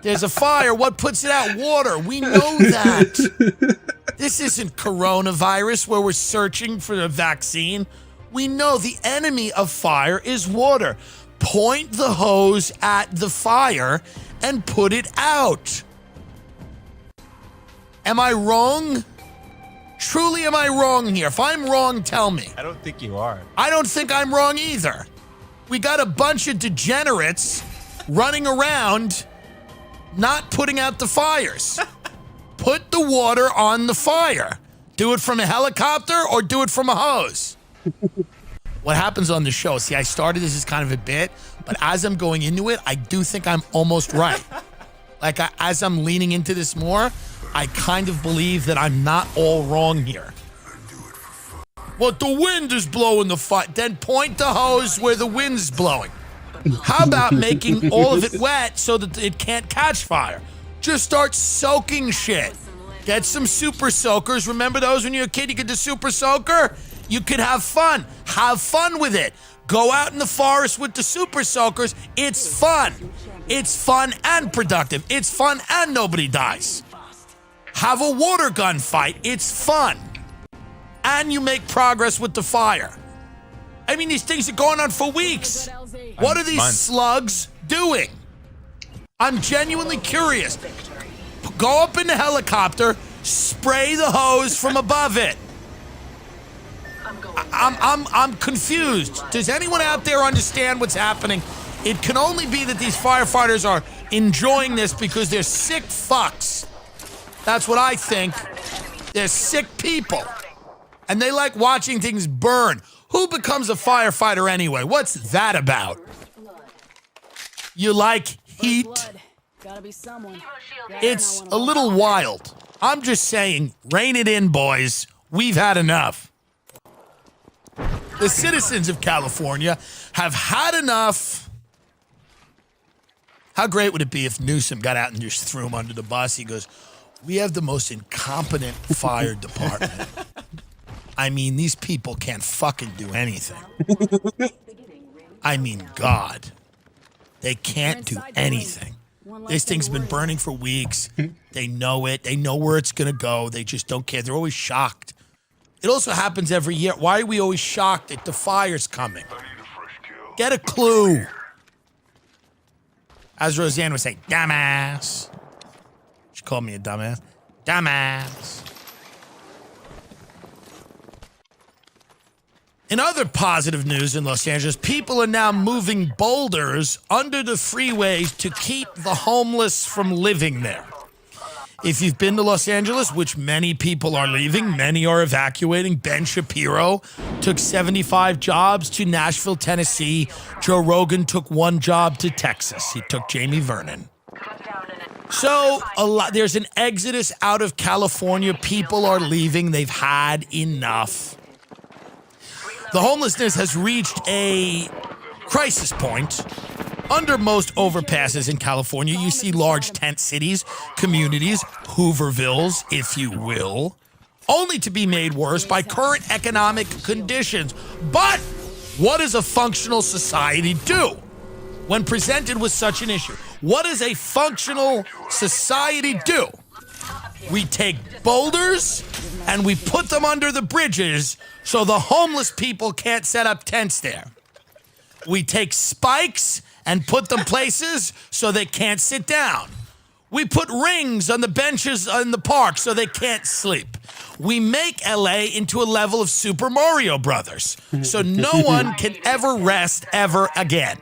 There's a fire. What puts it out? Water. We know that. This isn't coronavirus where we're searching for a vaccine. We know the enemy of fire is water. Point the hose at the fire and put it out. Am I wrong? Truly, am I wrong here? If I'm wrong, tell me. I don't think you are. I don't think I'm wrong either. We got a bunch of degenerates running around not putting out the fires. Put the water on the fire. Do it from a helicopter or do it from a hose. What happens on the show, see, I started this as kind of a bit, but as I'm going into it, I do think I'm almost right. As I'm leaning into this more, I kind of believe that I'm not all wrong here. Well, the wind is blowing the fire. Then point the hose where the wind's blowing. How about making all of it wet so that it can't catch fire? Just start soaking shit. Get some super soakers. Remember those when you were a kid? You could do super soaker? You could have fun. Have fun with it. Go out in the forest with the super soakers. It's fun. It's fun and productive. It's fun and nobody dies. Have a water gun fight. It's fun. And you make progress with the fire. I mean, these things are going on for weeks. What are these slugs doing? I'm genuinely curious. Go up in the helicopter, spray the hose from above it. I'm confused. Does anyone out there understand what's happening? It can only be that these firefighters are enjoying this because they're sick fucks. That's what I think. They're sick people. And they like watching things burn. Who becomes a firefighter anyway? What's that about? You like heat? Gotta be someone. It's a little wild. I'm just saying, rein it in, boys. We've had enough. The citizens of California have had enough. How great would it be if Newsom got out and just threw him under the bus? He goes, we have the most incompetent fire department. I mean, these people can't fucking do anything. I mean, God. They can't do anything. This thing's been burning for weeks. They know it. They know where it's going to go. They just don't care. They're always shocked. It also happens every year. Why are we always shocked that the fire's coming? Get a clue. As Roseanne would say, dumbass. She called me a dumbass. Dumbass. In other positive news in Los Angeles, people are now moving boulders under the freeways to keep the homeless from living there. If you've been to Los Angeles, which many people are leaving, many are evacuating. Ben Shapiro took 75 jobs to Nashville, Tennessee. Joe Rogan took 1 job to Texas. He took Jamie Vernon. So there's an exodus out of California. People are leaving. They've had enough. The homelessness has reached a crisis point. Under most overpasses in California, you see large tent cities, communities, Hoovervilles, if you will, only to be made worse by current economic conditions. But what does a functional society do when presented with such an issue? What does a functional society do? We take boulders and we put them under the bridges so the homeless people can't set up tents there. We take spikes and put them places so they can't sit down. We put rings on the benches in the park so they can't sleep. We make LA into a level of Super Mario Brothers so no one can ever rest ever again.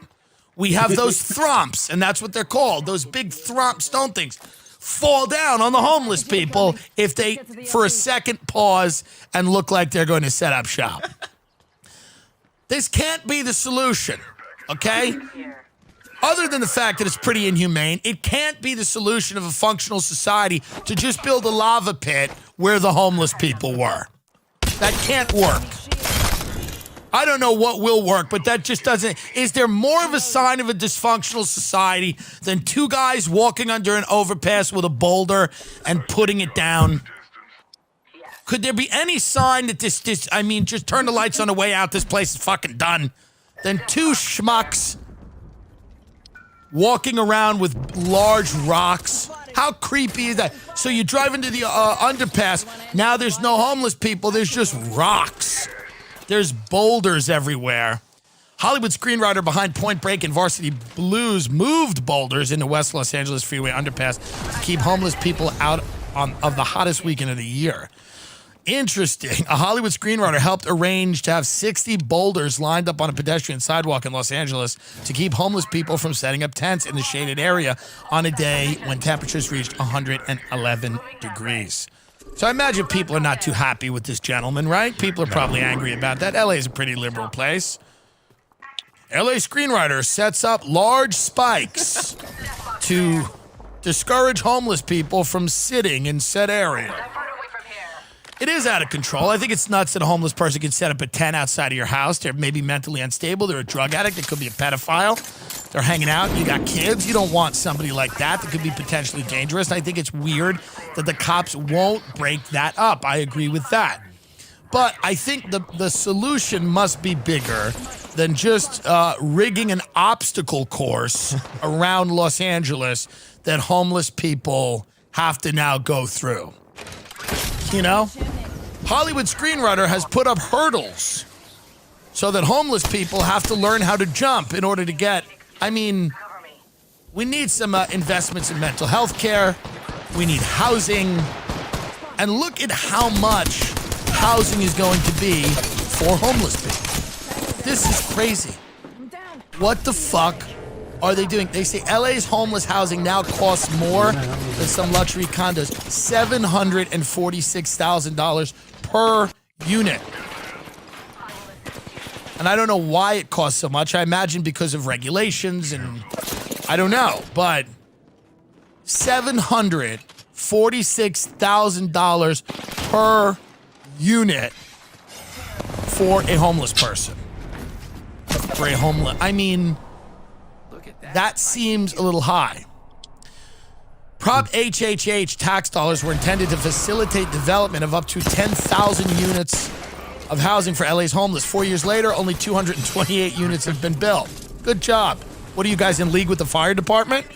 We have those thromps, and that's what they're called. Those big thromp stone things fall down on the homeless people if they, for a second, pause and look like they're going to set up shop. This can't be the solution, okay? Other than the fact that it's pretty inhumane, it can't be the solution of a functional society to just build a lava pit where the homeless people were. That can't work. I don't know what will work, but that just doesn't. Is there more of a sign of a dysfunctional society than two guys walking under an overpass with a boulder and putting it down? Could there be any sign that just turn the lights on the way out, this place is fucking done, than two schmucks walking around with large rocks? How creepy is that? So you drive into the underpass, now there's no homeless people, there's just rocks. There's boulders everywhere. Hollywood screenwriter behind Point Break and Varsity Blues moved boulders into West Los Angeles Freeway underpass to keep homeless people out of the hottest weekend of the year. Interesting. A Hollywood screenwriter helped arrange to have 60 boulders lined up on a pedestrian sidewalk in Los Angeles to keep homeless people from setting up tents in the shaded area on a day when temperatures reached 111 degrees. So I imagine people are not too happy with this gentleman, right? People are probably angry about that. LA is a pretty liberal place. LA screenwriter sets up large spikes to discourage homeless people from sitting in said area. It is out of control. I think it's nuts that a homeless person can set up a tent outside of your house. They're maybe mentally unstable. They're a drug addict. They could be a pedophile. They're hanging out. You got kids. You don't want somebody like that could be potentially dangerous. I think it's weird that the cops won't break that up. I agree with that. But I think the solution must be bigger than just rigging an obstacle course around Los Angeles that homeless people have to now go through. You know? Hollywood screenwriter has put up hurdles so that homeless people have to learn how to jump in order to get, we need some investments in mental health care. We need housing. And look at how much housing is going to be for homeless people. This is crazy. What the fuck are they doing? They say LA's homeless housing now costs more than some luxury condos. $746,000 per unit. And I don't know why it costs so much. I imagine because of regulations and I don't know. But $746,000 per unit for a homeless person. That seems a little high. Prop HHH tax dollars were intended to facilitate development of up to 10,000 units of housing for LA's homeless. 4 years later, only 228 units have been built. Good job. What are you guys in league with the fire department?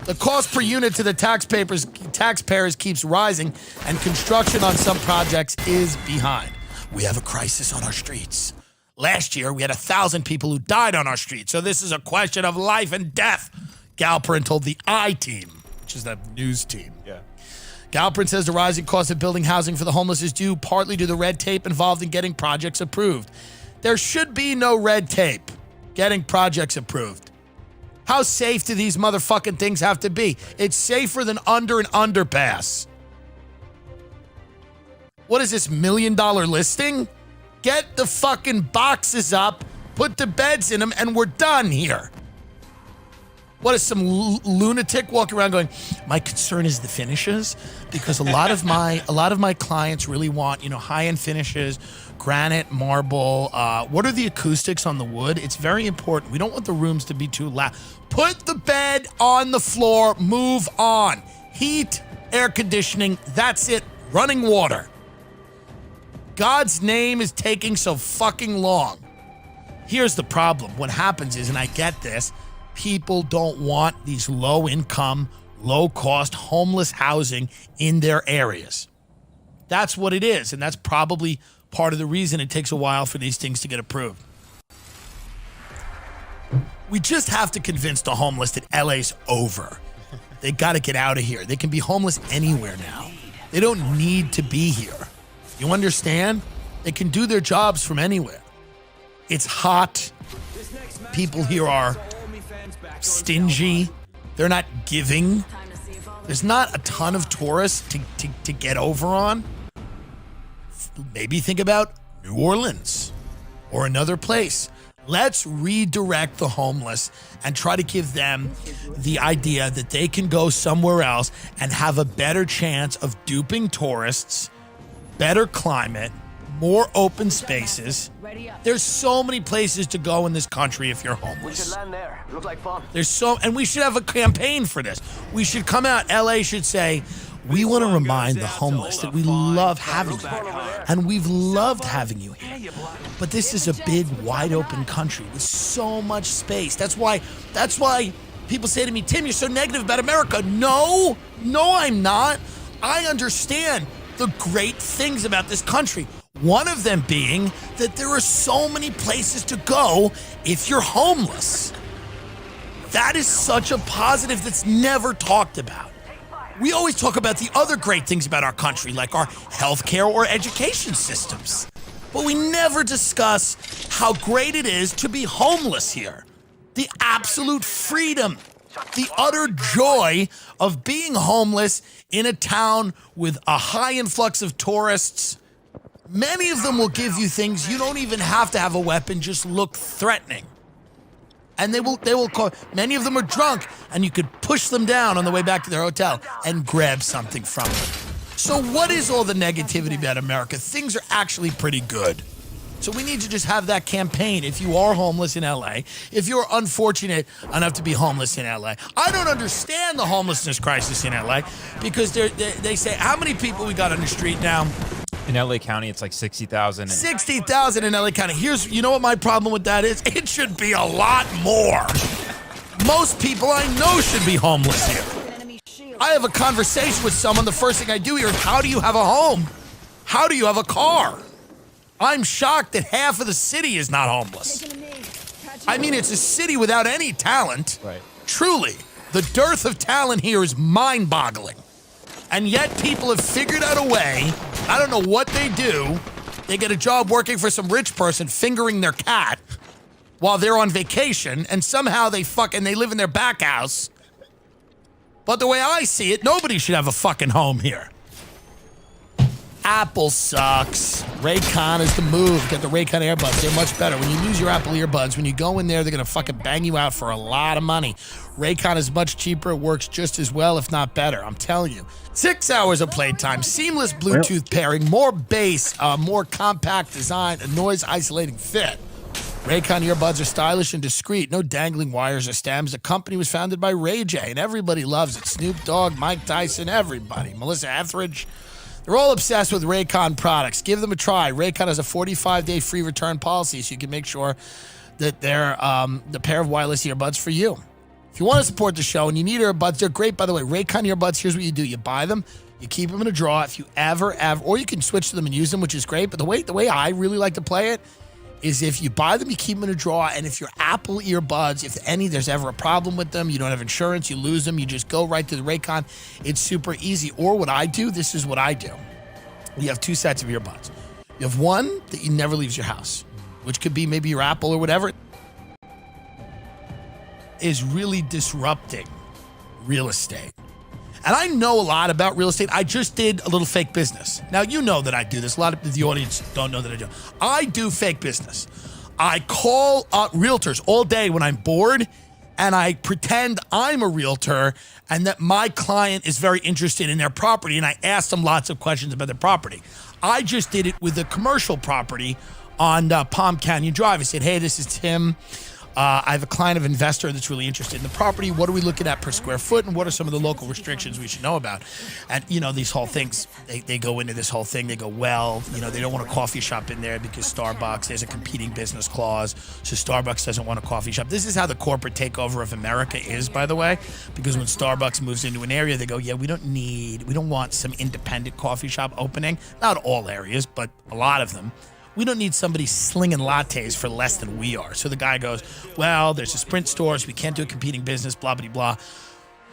The cost per unit to the taxpayers keeps rising, and construction on some projects is behind. We have a crisis on our streets. Last year, we had 1,000 people who died on our streets, so this is a question of life and death, Galperin told the I-Team, which is the news team. Yeah. Galperin says the rising cost of building housing for the homeless is due partly to the red tape involved in getting projects approved. There should be no red tape getting projects approved. How safe do these motherfucking things have to be? It's safer than under an underpass. What is this, $1 million listing? Get the fucking boxes up, put the beds in them, and we're done here. What is some lunatic walking around going, my concern is the finishes, because a lot of my clients really want, high-end finishes, granite, marble. What are the acoustics on the wood? It's very important. We don't want the rooms to be too loud. Put the bed on the floor, move on. Heat, air conditioning, that's it. Running water. God's name is taking so fucking long. Here's the problem. What happens is, and I get this, people don't want these low-income, low-cost, homeless housing in their areas. That's what it is, and that's probably part of the reason it takes a while for these things to get approved. We just have to convince the homeless that LA's over. They got to get out of here. They can be homeless anywhere now. They don't need to be here. You understand? They can do their jobs from anywhere. It's hot. People here are stingy. They're not giving. There's not a ton of tourists to get over on. Maybe think about New Orleans or another place. Let's redirect the homeless and try to give them the idea that they can go somewhere else and have a better chance of duping tourists, better climate, more open spaces. There's so many places to go in this country if you're We should homeless. land there. Looks like fun. And we should have a campaign for this. We should come out, LA should say, we want to remind the homeless that we love having you. And we've loved having you here. But this is a big, wide open country with so much space. That's why people say to me, Tim, you're so negative about America. No, I'm not. I understand the great things about this country. One of them being that there are so many places to go if you're homeless. That is such a positive that's never talked about. We always talk about the other great things about our country, like our healthcare or education systems. But we never discuss how great it is to be homeless here. The absolute freedom, the utter joy of being homeless in a town with a high influx of tourists. Many of them will give you things you don't even have to have a weapon, just look threatening. And they will call, many of them are drunk, and you could push them down on the way back to their hotel and grab something from them. So what is all the negativity about America? Things are actually pretty good. So we need to just have that campaign. If you are homeless in LA, if you're unfortunate enough to be homeless in LA, I don't understand the homelessness crisis in LA, because they say, how many people we got on the street now? In LA County, it's like 60,000. 60,000 in LA County. You know what my problem with that is? It should be a lot more. Most people I know should be homeless here. I have a conversation with someone, the first thing I do here is, how do you have a home? How do you have a car? I'm shocked that half of the city is not homeless. I mean, it's a city without any talent. Right. Truly, the dearth of talent here is mind-boggling. And yet people have figured out a way. I don't know what they do. They get a job working for some rich person fingering their cat while they're on vacation, and somehow they live in their back house. But the way I see it, nobody should have a fucking home here. Apple sucks. Raycon is the move. Get the Raycon earbuds. They're much better. When you lose your Apple earbuds, when you go in there, they're going to fucking bang you out for a lot of money. Raycon is much cheaper. It works just as well, if not better. I'm telling you. 6 hours of playtime, seamless Bluetooth pairing, more bass, more compact design, a noise-isolating fit. Raycon earbuds are stylish and discreet. No dangling wires or stems. The company was founded by Ray J, and everybody loves it. Snoop Dogg, Mike Tyson, everybody. Melissa Etheridge. They're all obsessed with Raycon products. Give them a try. Raycon has a 45-day free return policy, so you can make sure that they're the pair of wireless earbuds for you. If you want to support the show and you need earbuds, they're great, by the way. Raycon earbuds, here's what you do. You buy them, you keep them in a drawer. If you ever, or you can switch to them and use them, which is great. But the way I really like to play it is if you buy them, you keep them in a drawer. And if your Apple earbuds, there's ever a problem with them, you don't have insurance, you lose them, you just go right to the Raycon. It's super easy. Or what I do, this is what I do. You have 2 sets of earbuds. You have one that you never leaves your house, which could be maybe your Apple or whatever, is really disrupting real estate. And I know a lot about real estate. I just did a little fake business. Now, you know that I do this. A lot of the audience don't know that I do. I do fake business. I call realtors all day when I'm bored, and I pretend I'm a realtor and that my client is very interested in their property, and I ask them lots of questions about their property. I just did it with a commercial property on Palm Canyon Drive. I said, hey, this is Tim. I have a client of investor that's really interested in the property. What are we looking at per square foot, and what are some of the local restrictions we should know about? And, these whole things, they go into this whole thing. They go, well, they don't want a coffee shop in there because Starbucks, there's a competing business clause, so Starbucks doesn't want a coffee shop. This is how the corporate takeover of America is, by the way, because when Starbucks moves into an area, they go, yeah, we don't want some independent coffee shop opening. Not all areas, but a lot of them. We don't need somebody slinging lattes for less than we are. So the guy goes, well, there's a Sprint store, so we can't do a competing business, blah, blah, blah.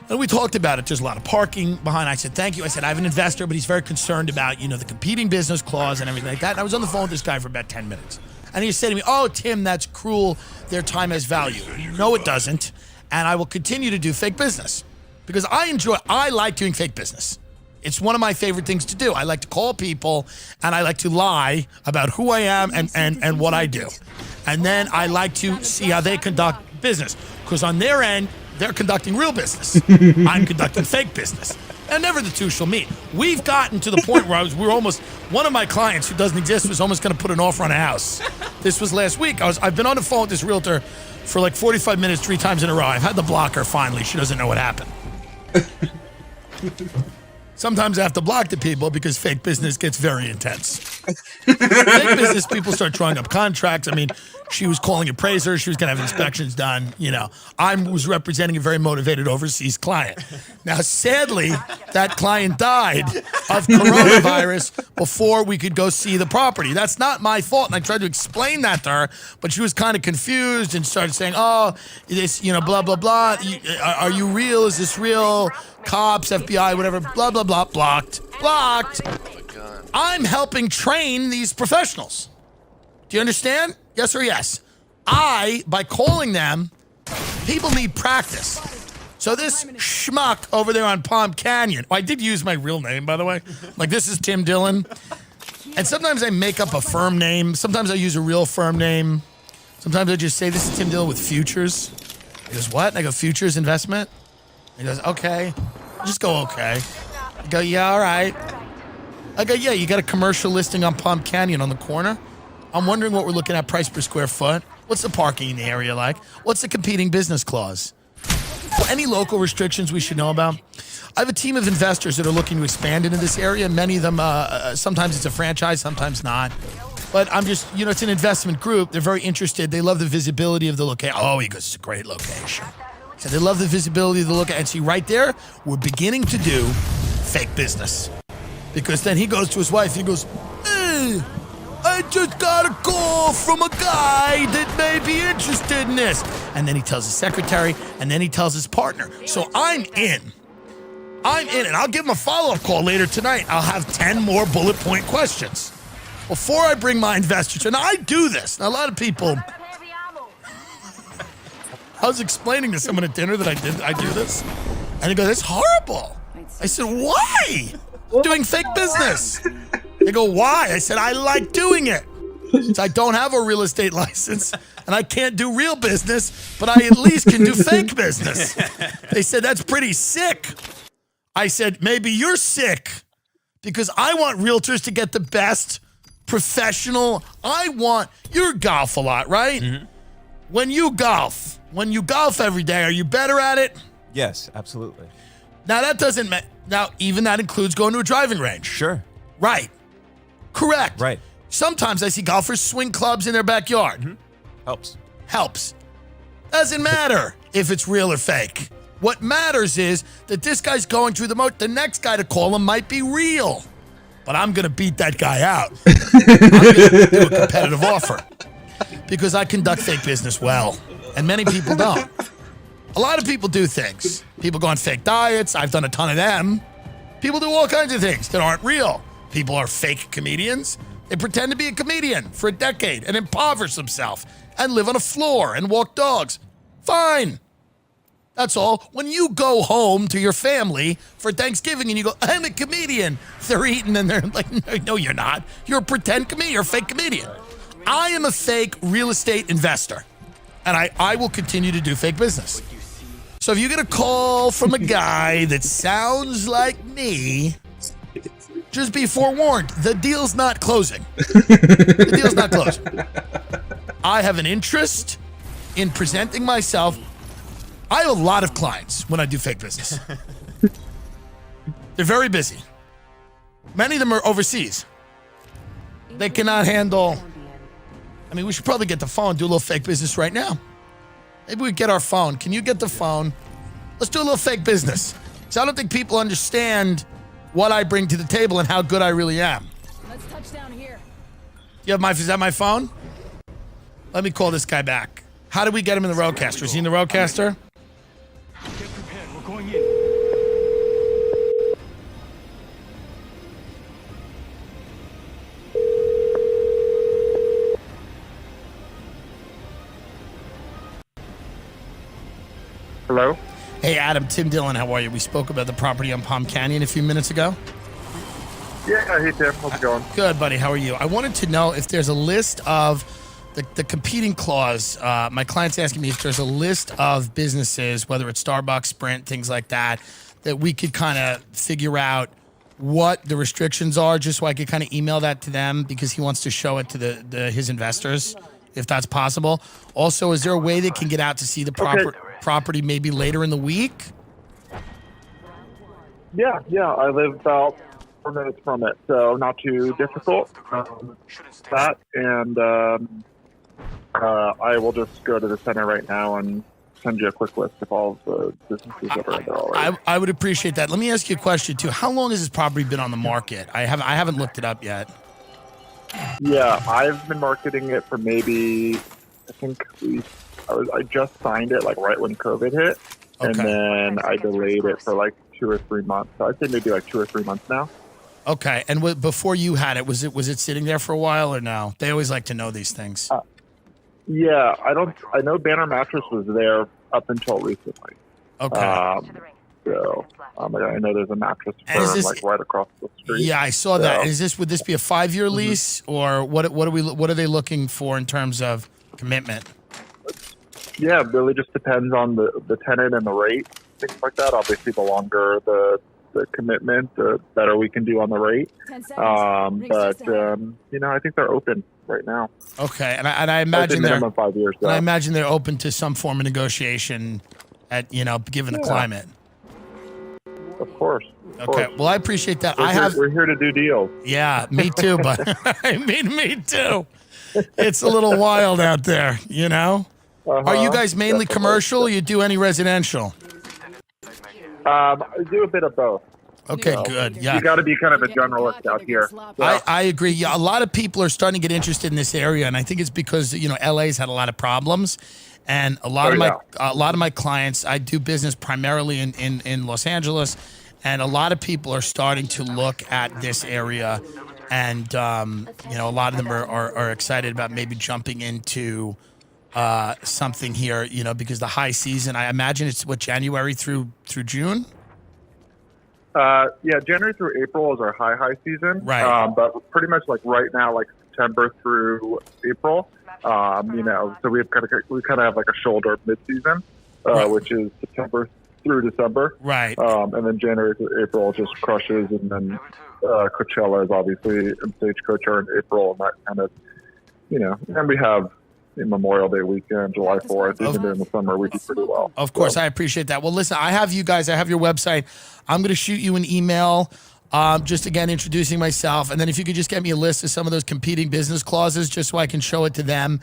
And we talked about it. There's a lot of parking behind. I said, thank you. I said, I have an investor, but he's very concerned about, the competing business clause and everything like that. And I was on the phone with this guy for about 10 minutes. And he said to me, oh, Tim, that's cruel. Their time has value. No, it doesn't. And I will continue to do fake business because I like doing fake business. It's one of my favorite things to do. I like to call people and I like to lie about who I am and what I do. And then I like to see how they conduct business. Because on their end, they're conducting real business. I'm conducting fake business. And never the two shall meet. We've gotten to the point where one of my clients who doesn't exist was almost going to put an offer on a house. This was last week. I've been on the phone with this realtor for like 45 minutes, 3 times in a row. I've had to block her finally. She doesn't know what happened. Sometimes I have to block the people because fake business gets very intense. Fake business, people start drawing up contracts. I mean, she was calling appraisers. She was going to have inspections done. I was representing a very motivated overseas client. Now, sadly, that client died of coronavirus before we could go see the property. That's not my fault. And I tried to explain that to her, but she was kind of confused and started saying, oh, this, blah, blah, blah. Are you real? Is this real? Cops, FBI, whatever, blah, blah, blah, blocked. I'm helping train these professionals. Do you understand? Yes or yes? By calling them, people need practice. So this schmuck over there on Palm Canyon, I did use my real name, by the way. Like, this is Tim Dillon. And sometimes I make up a firm name. Sometimes I use a real firm name. Sometimes I just say, this is Tim Dillon with Futures. He goes, what? And I go, Futures Investment? He goes, okay. Just go, okay. I go, yeah, all right. I go, yeah, you got a commercial listing on Palm Canyon on the corner? I'm wondering what we're looking at price per square foot. What's the parking in the area like? What's the competing business clause? Any local restrictions we should know about? I have a team of investors that are looking to expand into this area. Many of them, sometimes it's a franchise, sometimes not. But I'm just, it's an investment group. They're very interested. They love the visibility of the location. Oh, he goes, it's a great location. So they love the visibility of the look. And see, right there, we're beginning to do fake business. Because then he goes to his wife, he goes, hey, I just got a call from a guy that may be interested in this. And then he tells his secretary, and then he tells his partner. So I'm in, and I'll give him a follow-up call later tonight. I'll have 10 more bullet point questions before I bring my investors. And I do this. Now, a lot of people... I was explaining to someone at dinner that I do this. And he goes, that's horrible. I said, why? I'm doing fake business. They go, why? I said, I like doing it. So I don't have a real estate license and I can't do real business, but I at least can do fake business. They said, that's pretty sick. I said, maybe you're sick because I want realtors to get the best professional. You golf a lot, right? Mm-hmm. When you golf every day, are you better at it? Yes, absolutely. Now that doesn't now even that includes going to a driving range. Sure. Right. Correct. Right. Sometimes I see golfers swing clubs in their backyard. Mm-hmm. Helps. Doesn't matter if it's real or fake. What matters is that this guy's going through the next guy to call him might be real. But I'm going to beat that guy out. I'm going to do a competitive offer. Because I conduct fake business well. And many people don't. A lot of people do things. People go on fake diets. I've done a ton of them. People do all kinds of things that aren't real. People are fake comedians. They pretend to be a comedian for a decade and impoverish themselves and live on a floor and walk dogs. Fine. That's all. When you go home to your family for Thanksgiving and you go, I'm a comedian, they're eating and they're like, no, you're not. You're a pretend comedian. You're a fake comedian. I am a fake real estate investor, and I will continue to do fake business. So if you get a call from a guy that sounds like me, just be forewarned, the deal's not closing. The deal's not closing. I have an interest in presenting myself. I have a lot of clients when I do fake business. They're very busy. Many of them are overseas. They cannot handle. I mean, we should probably get the phone, do a little fake business right now. Maybe we get our phone. Can you get the phone? Let's do a little fake business. So I don't think people understand what I bring to the table and how good I really am. Let's touch down here. Is that my phone? Let me call this guy back. How do we get him in the roadcaster? Is he in the roadcaster? Get prepared. We're going in. Hello? Hey, Adam, Tim Dillon, how are you? We spoke about the property on Palm Canyon a few minutes ago. Yeah, hey Tim, how's it going? Good, buddy. How are you? I wanted to know if there's a list of the competing clause. My client's asking me if there's a list of businesses, whether it's Starbucks, Sprint, things like that, that we could kind of figure out what the restrictions are, just so I could kind of email that to them, because he wants to show it to his investors, if that's possible. Also, is there a way they can get out to see the property maybe later in the week? Yeah, I live about 4 minutes from it, so not too difficult. That, and I will just go to the center right now and send you a quick list of all of the businesses that are there already. I would appreciate that. Let me ask you a question too. How long has this property been on the market? I haven't looked it up yet. Yeah, I've been marketing it for maybe, I think I just signed it like right when COVID hit, and Okay. then I delayed it for like 2 or 3 months. So I'd say maybe like 2 or 3 months now. Okay, and before you had it, was it sitting there for a while or no? They always like to know these things. Yeah, I know Banner Mattress was there up until recently. Okay. So I know there's a mattress And is firm this- like right across the street. Yeah, I saw that. So- Would this be a 5-year lease, or what are they looking for in terms of commitment? Yeah, it really just depends on the tenant and the rate, things like that. Obviously, the longer the commitment, the better we can do on the rate. 10 seconds. Ring's But just ahead. I think they're open right now. Okay, and I I'd say imagine they're minimum 5 years. and I Though. imagine they're open to some form of negotiation given the Yeah. climate. Of course. Of Okay, course. well I appreciate that. We're here to do deals. Yeah, me too, but I mean, me too. It's a little wild out there, Are you guys mainly Definitely. commercial? Or you do any residential? I do a bit of both. Okay, good. Yeah. You got to be kind of a generalist out here. I agree. Yeah, a lot of people are starting to get interested in this area, and I think it's because LA's had a lot of problems, and a lot of my clients. I do business primarily in Los Angeles, and a lot of people are starting to look at this area, and a lot of them are excited about maybe jumping into something here. Because the high season, I imagine it's January through June. Yeah, January through April is our high season. Right. But pretty much like right now, like September through April, so we kind of have like a shoulder mid-season, which is September through December. Right. And then January through April just crushes, and then Coachella is obviously, and Stagecoach are in April, and that kind of, and we have Memorial Day weekend, July 4th, even during the summer, we do pretty well. Of course, I appreciate that. Well, listen, I have your website. I'm going to shoot you an email, just again, introducing myself. And then if you could just get me a list of some of those competing business clauses, just so I can show it to them.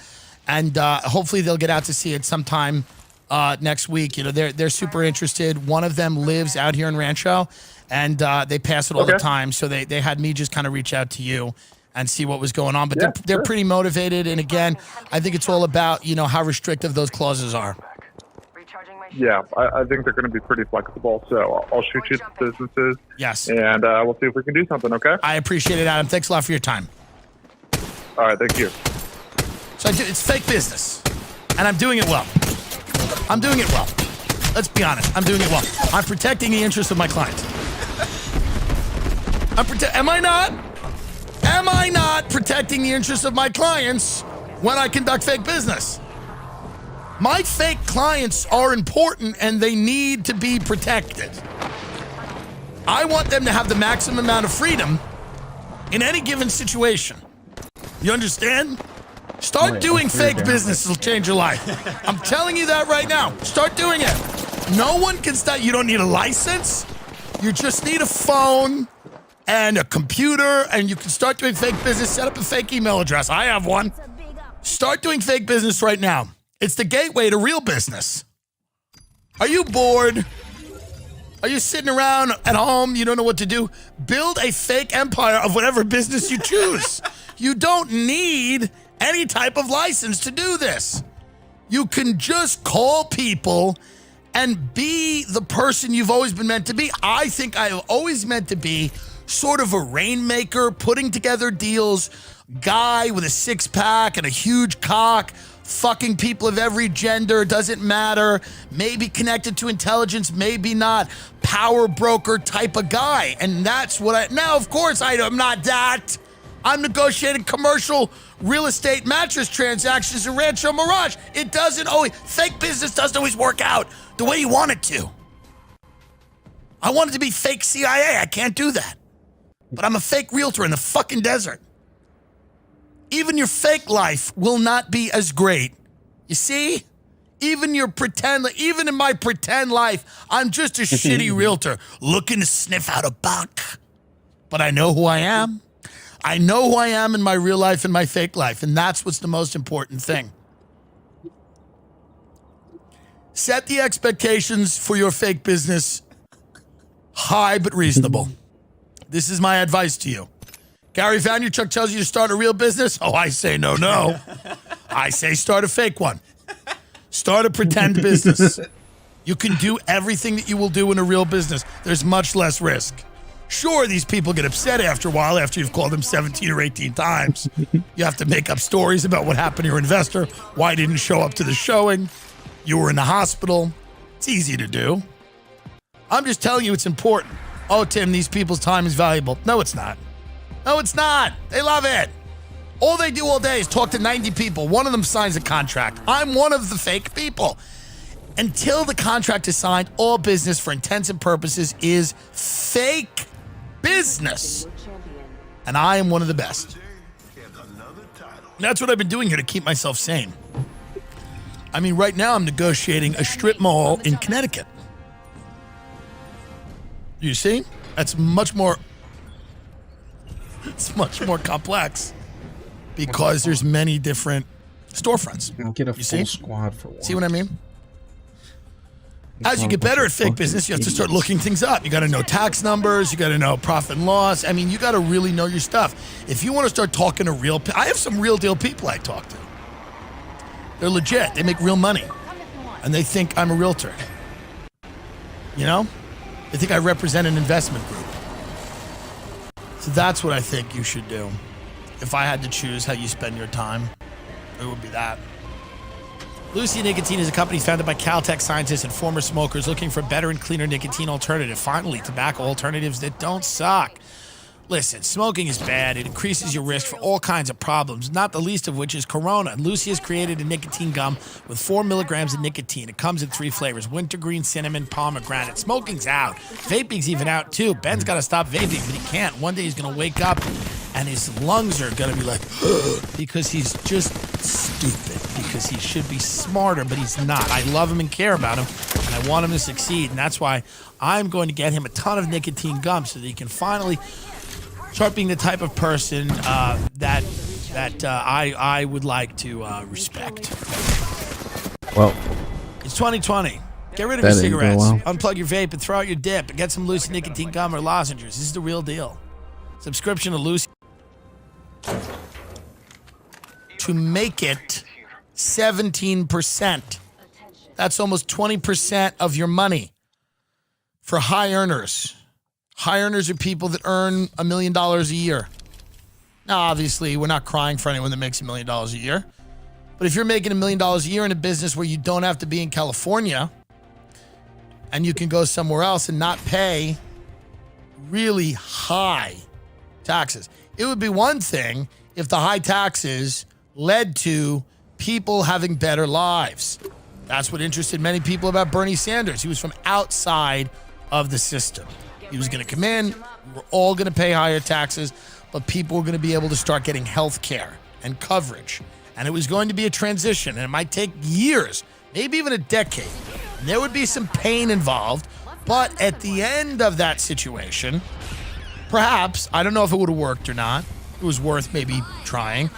And hopefully they'll get out to see it sometime next week. They're super interested. One of them lives out here in Rancho, and they pass it all the time. So they had me just kind of reach out to you and see what was going on. But they're pretty motivated. And again, I think it's all about, how restrictive those clauses are. Yeah, I think they're going to be pretty flexible. So I'll shoot you the businesses. Yes. And we'll see if we can do something, okay? I appreciate it, Adam. Thanks a lot for your time. All right, thank you. So it's fake business, and I'm doing it well. I'm doing it well. Let's be honest. I'm doing it well. I'm protecting the interests of my clients. Am I not? Am I not protecting the interests of my clients when I conduct fake business? My fake clients are important and they need to be protected. I want them to have the maximum amount of freedom in any given situation. You understand? Start doing fake business. It'll change your life. I'm telling you that right now. Start doing it. No one can stop. You don't need a license. You just need a phone and a computer, and you can start doing fake business. Set up a fake email address. I have one. Start doing fake business right now. It's the gateway to real business. Are you bored? Are you sitting around at home? You don't know what to do? Build a fake empire of whatever business you choose. You don't need any type of license to do this. You can just call people and be the person you've always been meant to be. I think I've always meant to be sort of a rainmaker, putting together deals, guy with a six-pack and a huge cock, fucking people of every gender, doesn't matter, maybe connected to intelligence, maybe not, power broker type of guy. And that's what now, of course, I'm not that. I'm negotiating commercial real estate mattress transactions in Rancho Mirage. It doesn't always, fake business doesn't always work out the way you want it to. I want it to be fake CIA. I can't do that. But I'm a fake realtor in the fucking desert. Even your fake life will not be as great. You see? Even in my pretend life, I'm just a shitty realtor looking to sniff out a buck. But I know who I am. I know who I am in my real life and my fake life, and that's what's the most important thing. Set the expectations for your fake business high but reasonable. This is my advice to you. Gary Vaynerchuk tells you to start a real business. Oh, I say no. I say start a fake one. Start a pretend business. You can do everything that you will do in a real business. There's much less risk. Sure, these people get upset after a while after you've called them 17 or 18 times. You have to make up stories about what happened to your investor, why he didn't show up to the showing, you were in the hospital. It's easy to do. I'm just telling you it's important. Oh, Tim, these people's time is valuable. No, it's not. No, it's not. They love it. All they do all day is talk to 90 people. One of them signs a contract. I'm one of the fake people. Until the contract is signed, all business for intents and purposes is fake business. And I am one of the best. And that's what I've been doing here to keep myself sane. I mean, right now I'm negotiating a strip mall in Connecticut. You see? That's much more... It's much more complex because there's many different storefronts. I'll get a full squad for one. See what I mean? As you get better at fake business, you have to start looking things up. You got to know tax numbers. You got to know profit and loss. I mean, you got to really know your stuff. If you want to start talking to real people, I have some real deal people I talk to. They're legit. They make real money. And they think I'm a realtor. You know? They think I represent an investment group. So that's what I think you should do. If I had to choose how you spend your time, it would be that. Lucy Nicotine is a company founded by Caltech scientists and former smokers looking for a better and cleaner nicotine alternative. Finally, tobacco alternatives that don't suck. Listen, smoking is bad. It increases your risk for all kinds of problems, not the least of which is corona. And Lucy has created a nicotine gum with 4 milligrams of nicotine. It comes in 3 flavors: wintergreen, cinnamon, pomegranate. Smoking's out. Vaping's even out, too. Ben's got to stop vaping, but he can't. One day he's going to wake up and his lungs are going to be like, because he's just stupid, because he should be smarter, but he's not. I love him and care about him, and I want him to succeed. And that's why I'm going to get him a ton of nicotine gum so that he can finally start being the type of person that I would like to respect. Well, it's 2020. Get rid of your cigarettes, unplug your vape, and throw out your dip, and get some Lucy nicotine gum or lozenges. This is the real deal. Subscription to Lucy to make it 17%. That's almost 20% of your money for high earners. High earners are people that earn $1 million a year. Now, obviously, we're not crying for anyone that makes $1 million a year. But if you're making $1 million a year in a business where you don't have to be in California and you can go somewhere else and not pay really high taxes, it would be one thing if the high taxes led to people having better lives. That's what interested many people about Bernie Sanders. He was from outside of the system. He was going to come in. We're all going to pay higher taxes, but people were going to be able to start getting health care and coverage. And it was going to be a transition, and it might take years, maybe even a decade. And there would be some pain involved, but at the end of that situation, perhaps, I don't know if it would have worked or not. It was worth maybe trying.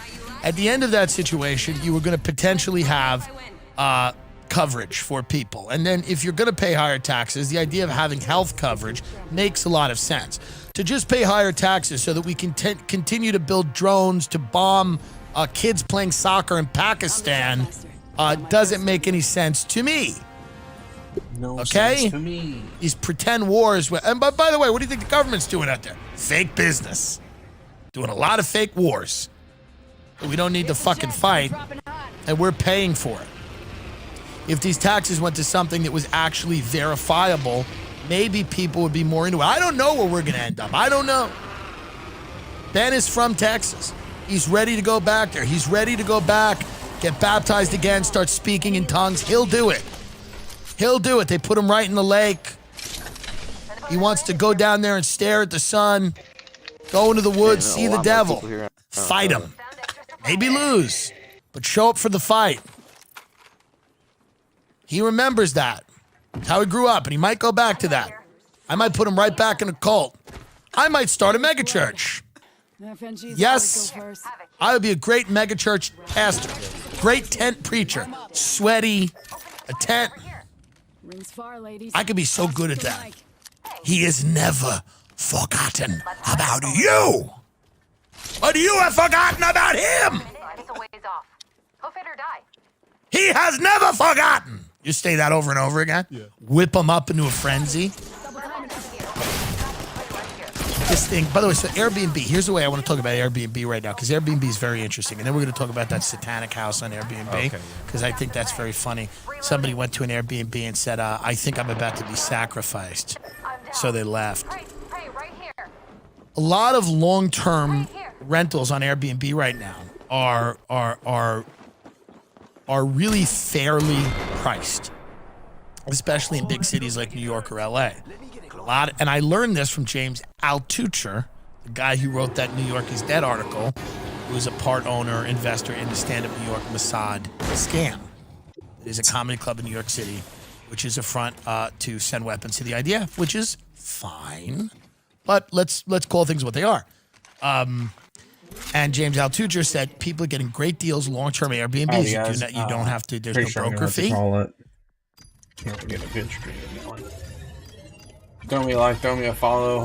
At the end of that situation, you were going to potentially have coverage for people. And then if you're going to pay higher taxes, the idea of having health coverage makes a lot of sense. To just pay higher taxes so that we can continue to build drones to bomb kids playing soccer in Pakistan doesn't make any sense to me. No Okay? sense to me. These pretend wars. And but by the way, what do you think the government's doing out there? Fake business. Doing a lot of fake wars. We don't need to fucking fight, and we're paying for it. If these taxes went to something that was actually verifiable, maybe people would be more into it. I don't know where we're going to end up. I don't know. Ben is from Texas. He's ready to go back there. He's ready to go back, get baptized again, start speaking in tongues. He'll do it. He'll do it. They put him right in the lake. He wants to go down there and stare at the sun, go into the woods, see the devil, fight him. Maybe lose, but show up for the fight. He remembers that. It's how he grew up, and he might go back to that. I might put him right back in a cult. I might start a megachurch. Yes, I would be a great megachurch pastor, great tent preacher, sweaty, a tent. I could be so good at that. He is never forgotten about you. But you have forgotten about him. He has never forgotten. You say that over and over again? Yeah. Whip him up into a frenzy. This thing, by the way, so Airbnb, here's the way I want to talk about Airbnb right now, because Airbnb is very interesting. And then we're going to talk about that satanic house on Airbnb, because I think that's very funny. Somebody went to an Airbnb and said, I think I'm about to be sacrificed. So they left. A lot of long-term rentals on Airbnb right now are really fairly priced, especially in big cities like New York or LA. And I learned this from James Altucher, the guy who wrote that New York is Dead article, who is a part owner, investor in the stand-up New York Mossad scam. It is a comedy club in New York City, which is a front to send weapons to the IDF, which is fine. But let's call things what they are. And James Altucher said people are getting great deals, long-term Airbnbs. You don't have to. There's no broker fee. Can't get a good stream going. Throw me a like, throw me a follow.